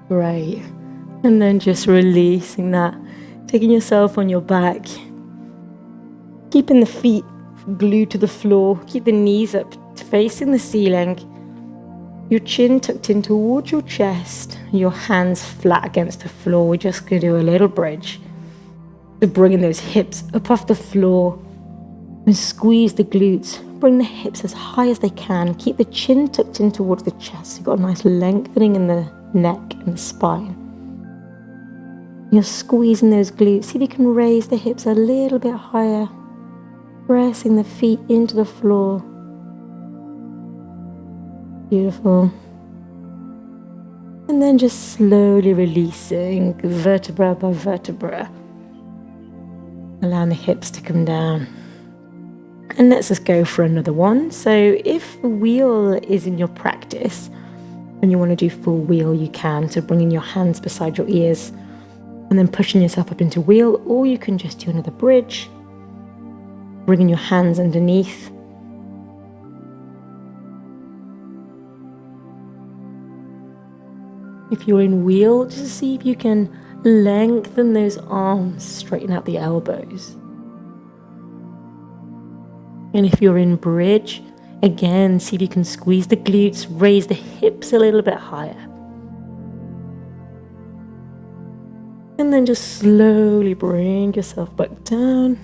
Great. And then just releasing that, taking yourself on your back, keeping the feet glued to the floor, keep the knees up, facing the ceiling, your chin tucked in towards your chest, your hands flat against the floor. We're just going to do a little bridge. So bringing those hips up off the floor and squeeze the glutes. Bring the hips as high as they can. Keep the chin tucked in towards the chest. You've got a nice lengthening in the neck and the spine. You're squeezing those glutes. See if you can raise the hips a little bit higher. Pressing the feet into the floor. Beautiful. And then just slowly releasing vertebra by vertebra. Allowing the hips to come down. And let's just go for another one. So if the wheel is in your practice and you want to do full wheel, you can. So bringing your hands beside your ears and then pushing yourself up into wheel, or you can just do another bridge. Bringing your hands underneath. If you're in wheel, just see if you can lengthen those arms, straighten out the elbows. And if you're in bridge, again, see if you can squeeze the glutes, raise the hips a little bit higher. And then just slowly bring yourself back down.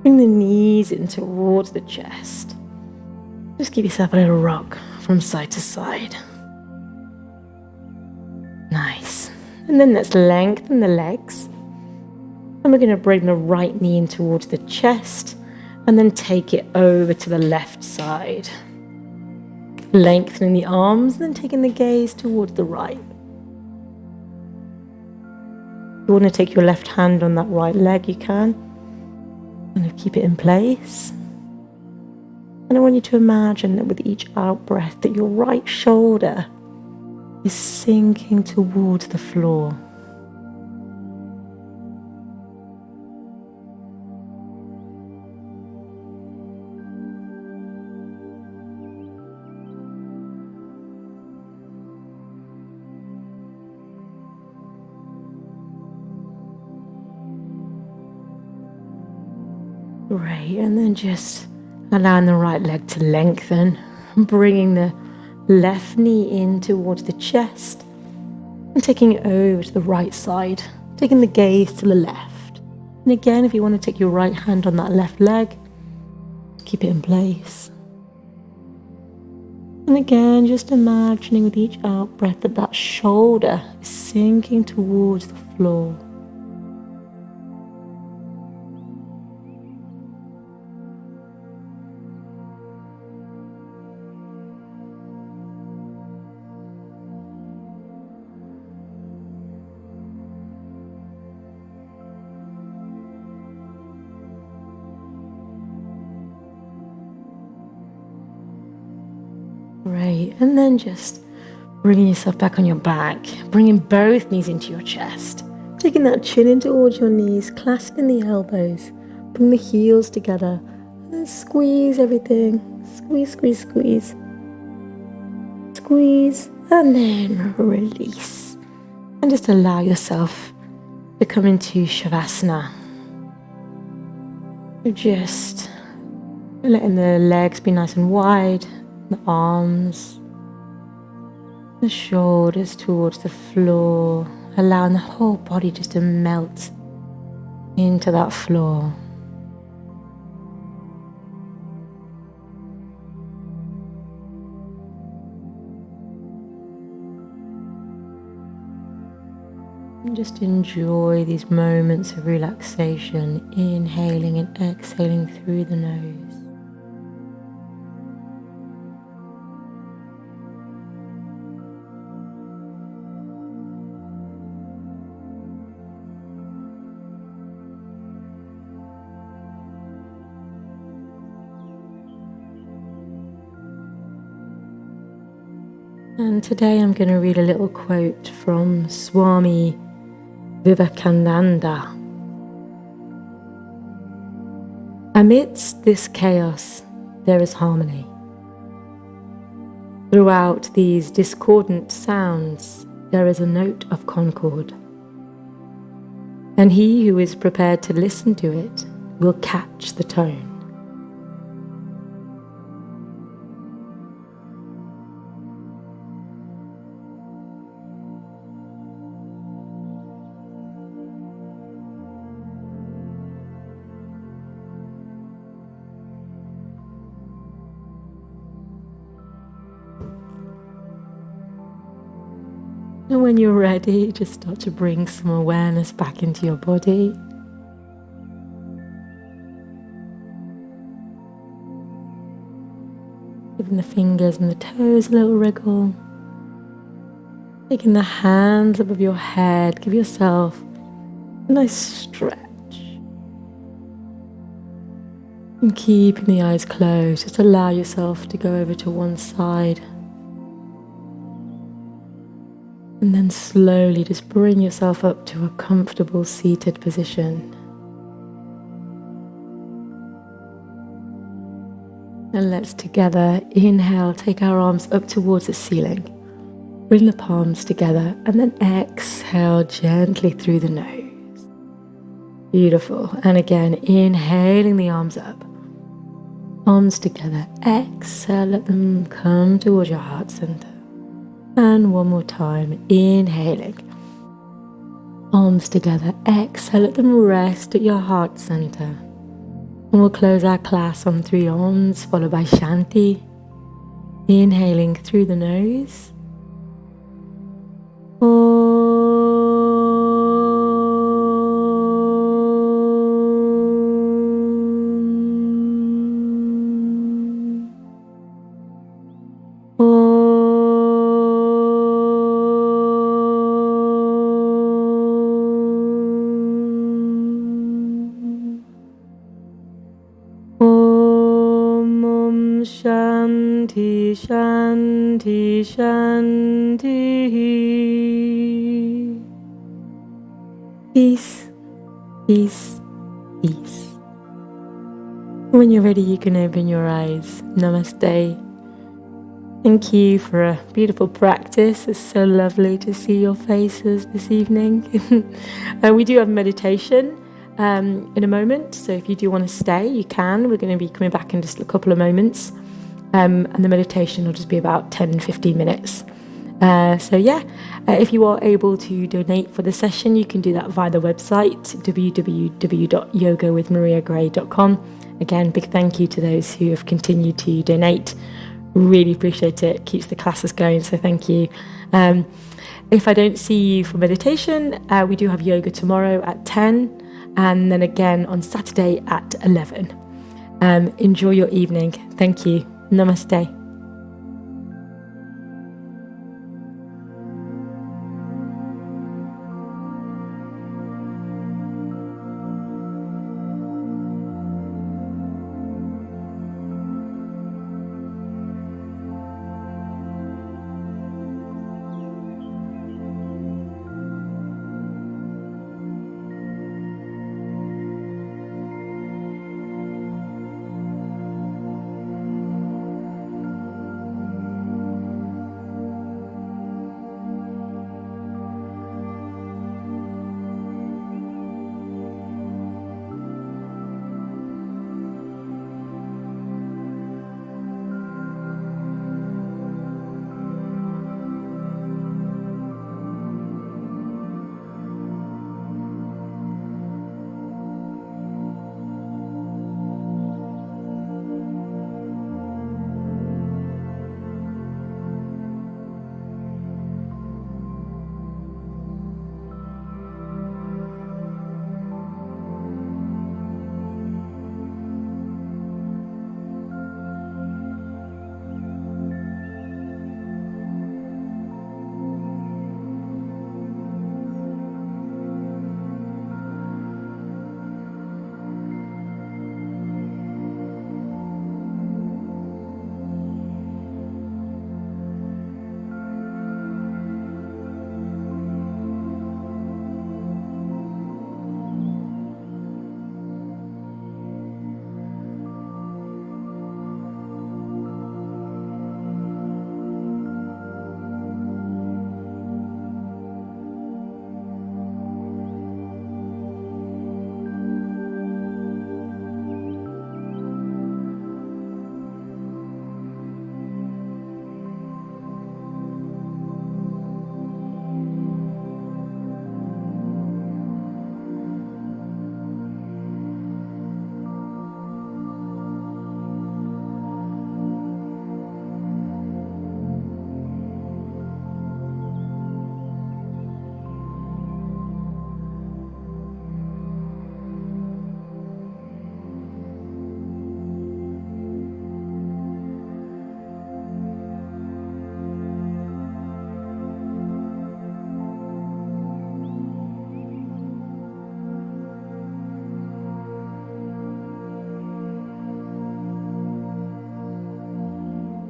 Bring the knees in towards the chest. Just give yourself a little rock from side to side. Nice. And then let's lengthen the legs. And we're going to bring the right knee in towards the chest and then take it over to the left side. Lengthening the arms, then taking the gaze towards the right. If you want to take your left hand on that right leg, you can. And keep it in place. And I want you to imagine that with each out breath that your right shoulder is sinking towards the floor. Great, and then just allowing the right leg to lengthen, bringing the left knee in towards the chest and taking it over to the right side, taking the gaze to the left. And again, if you want to take your right hand on that left leg, keep it in place. And again, just imagining with each out breath that that shoulder is sinking towards the floor. Great, and then just bringing yourself back on your back, bringing both knees into your chest, taking that chin in towards your knees, clasping the elbows, bring the heels together, and then squeeze everything, squeeze, squeeze, squeeze, squeeze, and then release, and just allow yourself to come into Shavasana. You're just letting the legs be nice and wide, the arms, the shoulders towards the floor, allowing the whole body just to melt into that floor. And just enjoy these moments of relaxation, inhaling and exhaling through the nose. And today I'm going to read a little quote from Swami Vivekananda. Amidst this chaos, there is harmony. Throughout these discordant sounds, there is a note of concord. And he who is prepared to listen to it will catch the tone. And when you're ready, just start to bring some awareness back into your body. Giving the fingers and the toes a little wriggle. Taking the hands above your head, give yourself a nice stretch. And keeping the eyes closed, just allow yourself to go over to one side. And then slowly just bring yourself up to a comfortable seated position. And let's together inhale, take our arms up towards the ceiling. Bring the palms together and then exhale gently through the nose. Beautiful. And again, inhaling the arms up. Palms together. Exhale, let them come towards your heart center. And one more time, inhaling. Arms together, exhale, let them rest at your heart center. And we'll close our class on 3 Oms, followed by Shanti. Inhaling through the nose. Shanti, Shanti, Shanti. Peace, peace, peace. When you're ready, you can open your eyes. Namaste. Thank you for a beautiful practice. It's so lovely to see your faces this evening. We do have meditation in a moment, so if you do want to stay, you can. We're going to be coming back in just a couple of moments. And the meditation will just be about 10-15 minutes. If you are able to donate for the session, you can do that via the website, www.yogawithmariagray.com. Again, big thank you to those who have continued to donate. Really appreciate it. It keeps the classes going, so thank you. If I don't see you for meditation, we do have yoga tomorrow at 10, and then again on Saturday at 11. Enjoy your evening. Thank you. Namaste.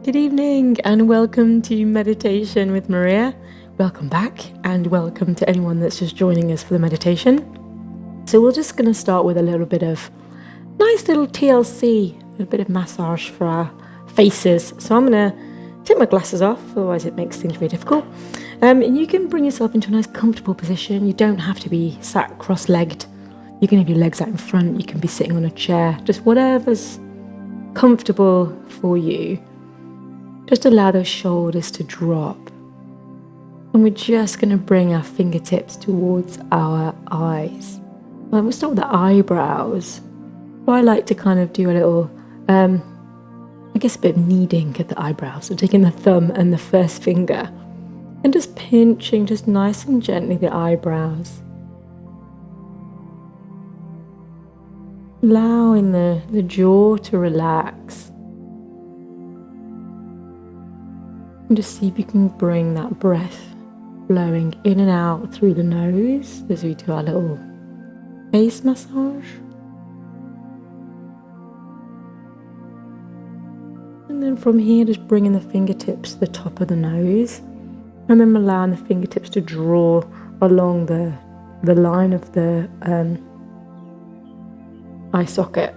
Good evening and welcome to Meditation with Maria. Welcome back and welcome to anyone that's just joining us for the meditation. So we're just going to start with a little bit of nice little TLC, a bit of massage for our faces. So I'm going to take my glasses off, otherwise it makes things very difficult. And you can bring yourself into a nice comfortable position. You don't have to be sat cross-legged. You can have your legs out in front. You can be sitting on a chair, just whatever's comfortable for you. Just allow those shoulders to drop. And we're just going to bring our fingertips towards our eyes. Well, we'll start with the eyebrows. So I like to kind of do a little, a bit of kneading at the eyebrows. So taking the thumb and the first finger and just pinching just nice and gently the eyebrows. Allowing the jaw to relax. And just see if you can bring that breath flowing in and out through the nose as we do our little face massage. And then from here, just bringing the fingertips to the top of the nose and then allowing the fingertips to draw along the line of the eye socket,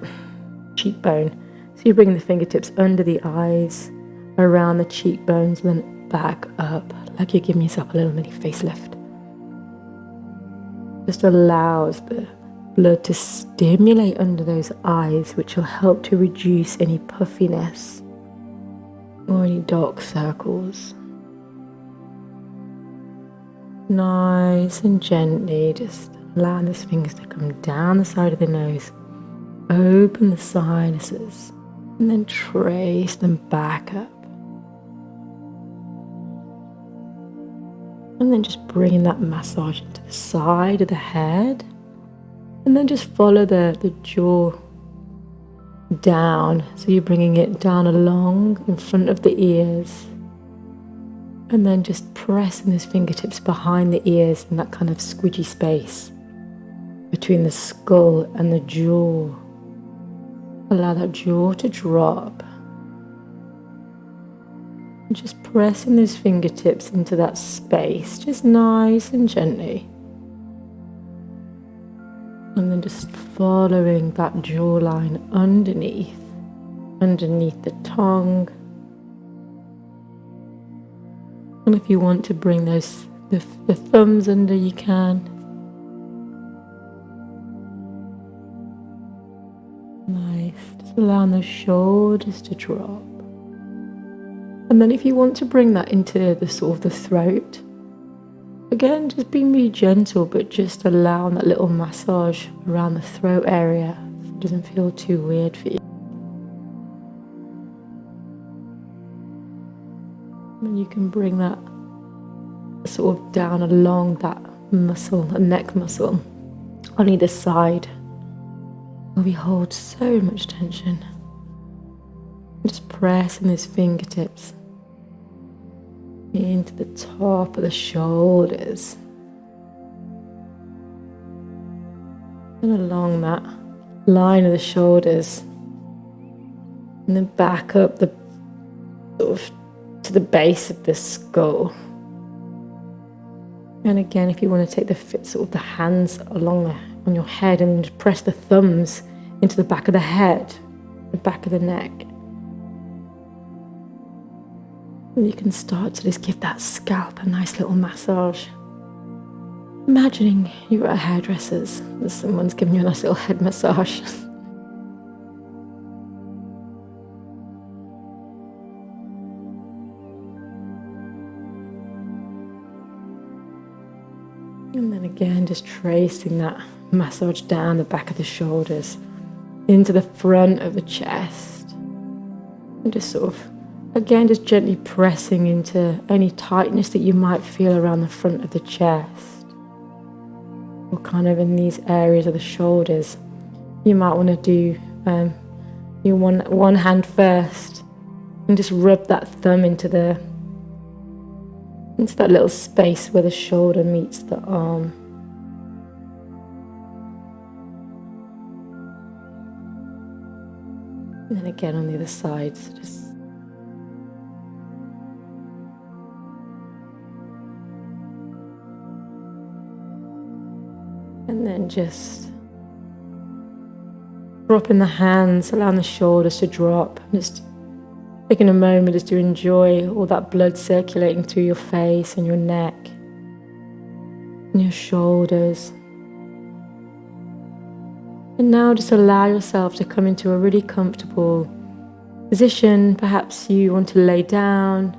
cheekbone. So you're bringing the fingertips under the eyes, around the cheekbones, and then back up, like you're giving yourself a little mini facelift. Just allows the blood to stimulate under those eyes, which will help to reduce any puffiness or any dark circles. Nice and gently, just allowing those fingers to come down the side of the nose, open the sinuses, and then trace them back up. And then just bringing that massage into the side of the head. And then just follow the jaw down. So you're bringing it down along in front of the ears. And then just pressing those fingertips behind the ears in that kind of squidgy space between the skull and the jaw. Allow that jaw to drop. Just pressing those fingertips into that space, just nice and gently. And then just following that jawline underneath the tongue. And if you want to bring the thumbs under, you can. Nice, just allowing those shoulders to drop. And then if you want to bring that into the sort of the throat, again, just being really gentle, but just allowing that little massage around the throat area so it doesn't feel too weird for you. And you can bring that sort of down along that muscle, that neck muscle, on either side, where we hold so much tension. Just pressing those fingertips into the top of the shoulders and along that line of the shoulders, and then back up the sort of to the base of the skull. And again, if you want to take the hands along on your head and press the thumbs into the back of the head, the back of the neck. And you can start to just give that scalp a nice little massage. Imagining you're at a hairdresser's and someone's giving you a nice little head massage. And then again, just tracing that massage down the back of the shoulders into the front of the chest. And just sort of, again, just gently pressing into any tightness that you might feel around the front of the chest. Or kind of in these areas of the shoulders. You might want to do your one hand first and just rub that thumb into that little space where the shoulder meets the arm. And then again on the other side, so just and just dropping the hands, allowing the shoulders to drop. Just taking a moment just to enjoy all that blood circulating through your face and your neck and your shoulders. And now just allow yourself to come into a really comfortable position. Perhaps you want to lay down,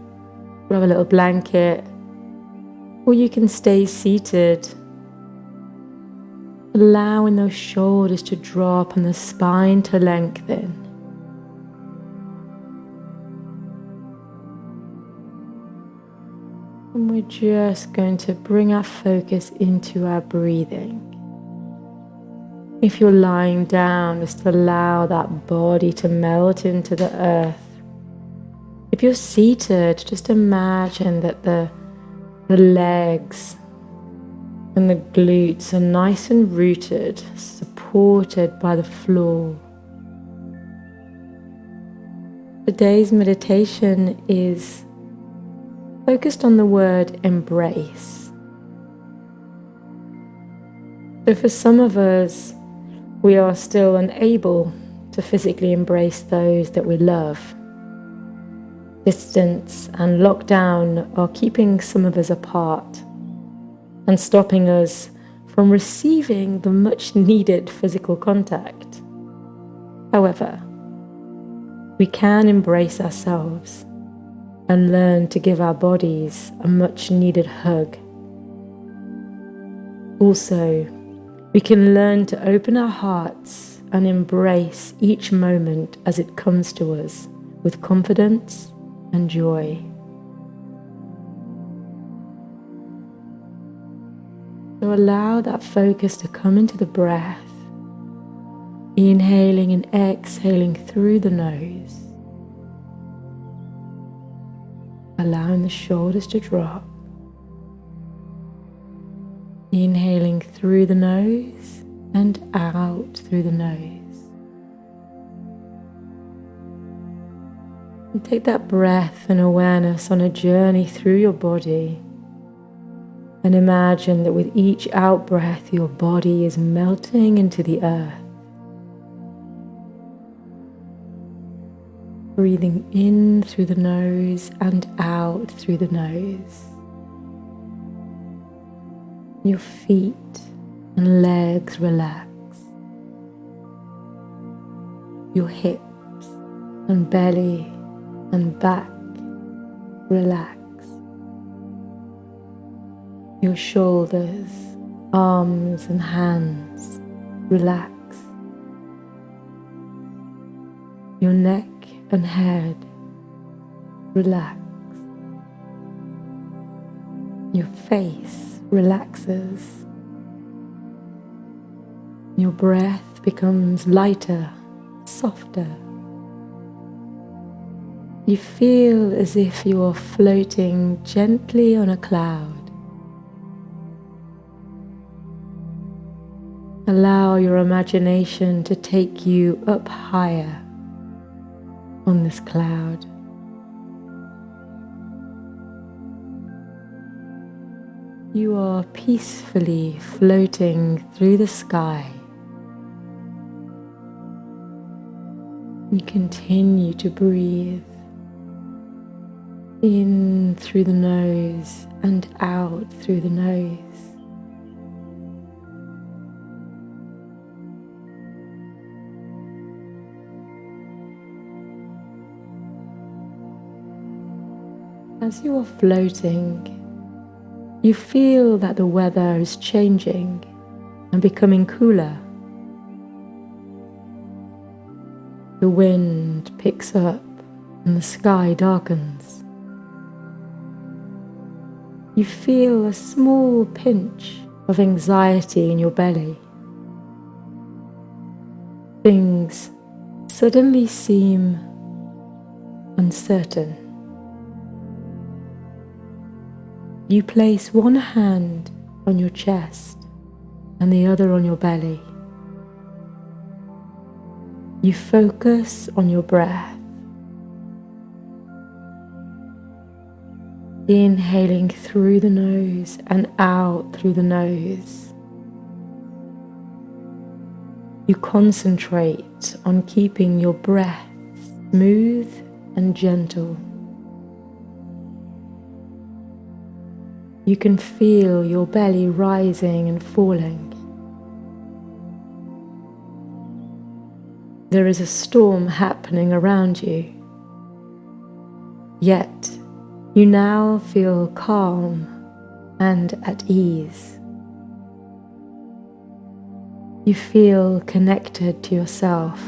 grab a little blanket, or you can stay seated, allowing those shoulders to drop and the spine to lengthen. And we're just going to bring our focus into our breathing. If you're lying down, just allow that body to melt into the earth. If you're seated, just imagine that the legs and the glutes are nice and rooted, supported by the floor. Today's meditation is focused on the word embrace. So for some of us, we are still unable to physically embrace those that we love. Distance and lockdown are keeping some of us apart and stopping us from receiving the much needed physical contact. However, we can embrace ourselves and learn to give our bodies a much needed hug. Also, we can learn to open our hearts and embrace each moment as it comes to us with confidence and joy. So allow that focus to come into the breath, inhaling and exhaling through the nose, allowing the shoulders to drop. Inhaling through the nose and out through the nose. And take that breath and awareness on a journey through your body. And imagine that with each out-breath, your body is melting into the earth. Breathing in through the nose and out through the nose. Your feet and legs relax. Your hips and belly and back relax. Your shoulders, arms and hands relax. Your neck and head relax. Your face relaxes. Your breath becomes lighter, softer. You feel as if you are floating gently on a cloud. Allow your imagination to take you up higher on this cloud. You are peacefully floating through the sky. You continue to breathe in through the nose and out through the nose. As you are floating, you feel that the weather is changing and becoming cooler. The wind picks up and the sky darkens. You feel a small pinch of anxiety in your belly. Things suddenly seem uncertain. You place one hand on your chest and the other on your belly. You focus on your breath, inhaling through the nose and out through the nose. You concentrate on keeping your breath smooth and gentle. You can feel your belly rising and falling. There is a storm happening around you, yet you now feel calm and at ease. You feel connected to yourself.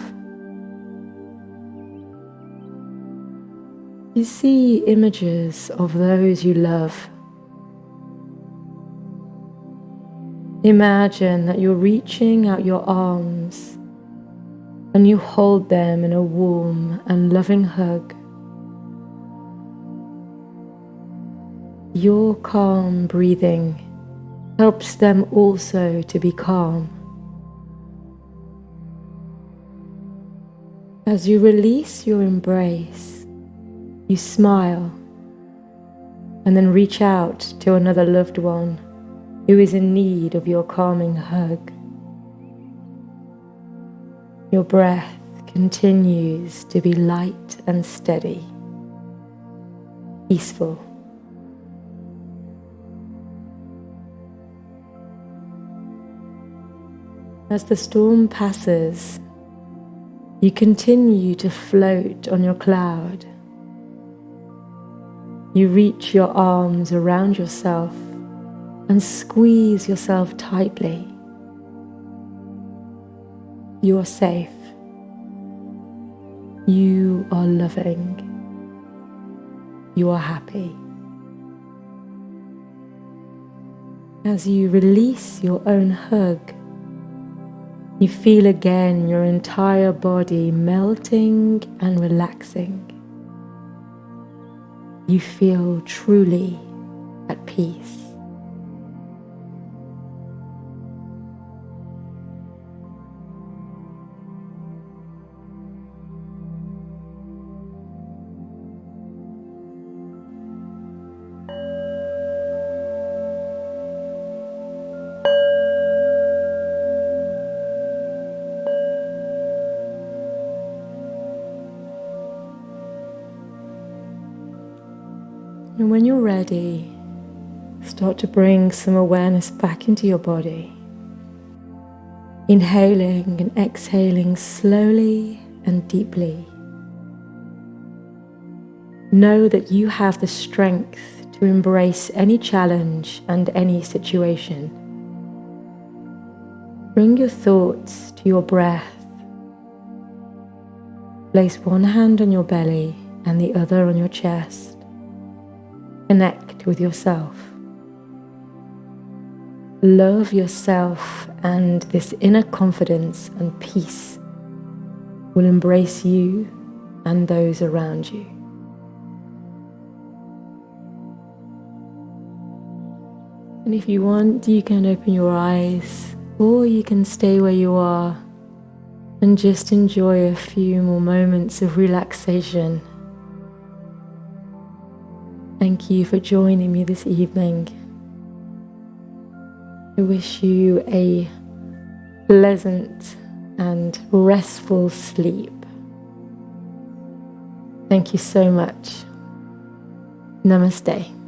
You see images of those you love. Imagine that you're reaching out your arms and you hold them in a warm and loving hug. Your calm breathing helps them also to be calm. As you release your embrace, you smile and then reach out to another loved one who is in need of your calming hug. Your breath continues to be light and steady, peaceful. As the storm passes, you continue to float on your cloud. You reach your arms around yourself and squeeze yourself tightly. You are safe. You are loving. You are happy. As you release your own hug, you feel again your entire body melting and relaxing. You feel truly at peace. And when you're ready, start to bring some awareness back into your body. Inhaling and exhaling slowly and deeply. Know that you have the strength to embrace any challenge and any situation. Bring your thoughts to your breath. Place one hand on your belly and the other on your chest. Connect with yourself. Love yourself, and this inner confidence and peace will embrace you and those around you. And if you want, you can open your eyes, or you can stay where you are and just enjoy a few more moments of relaxation. Thank you for joining me this evening. I wish you a pleasant and restful sleep. Thank you so much. Namaste.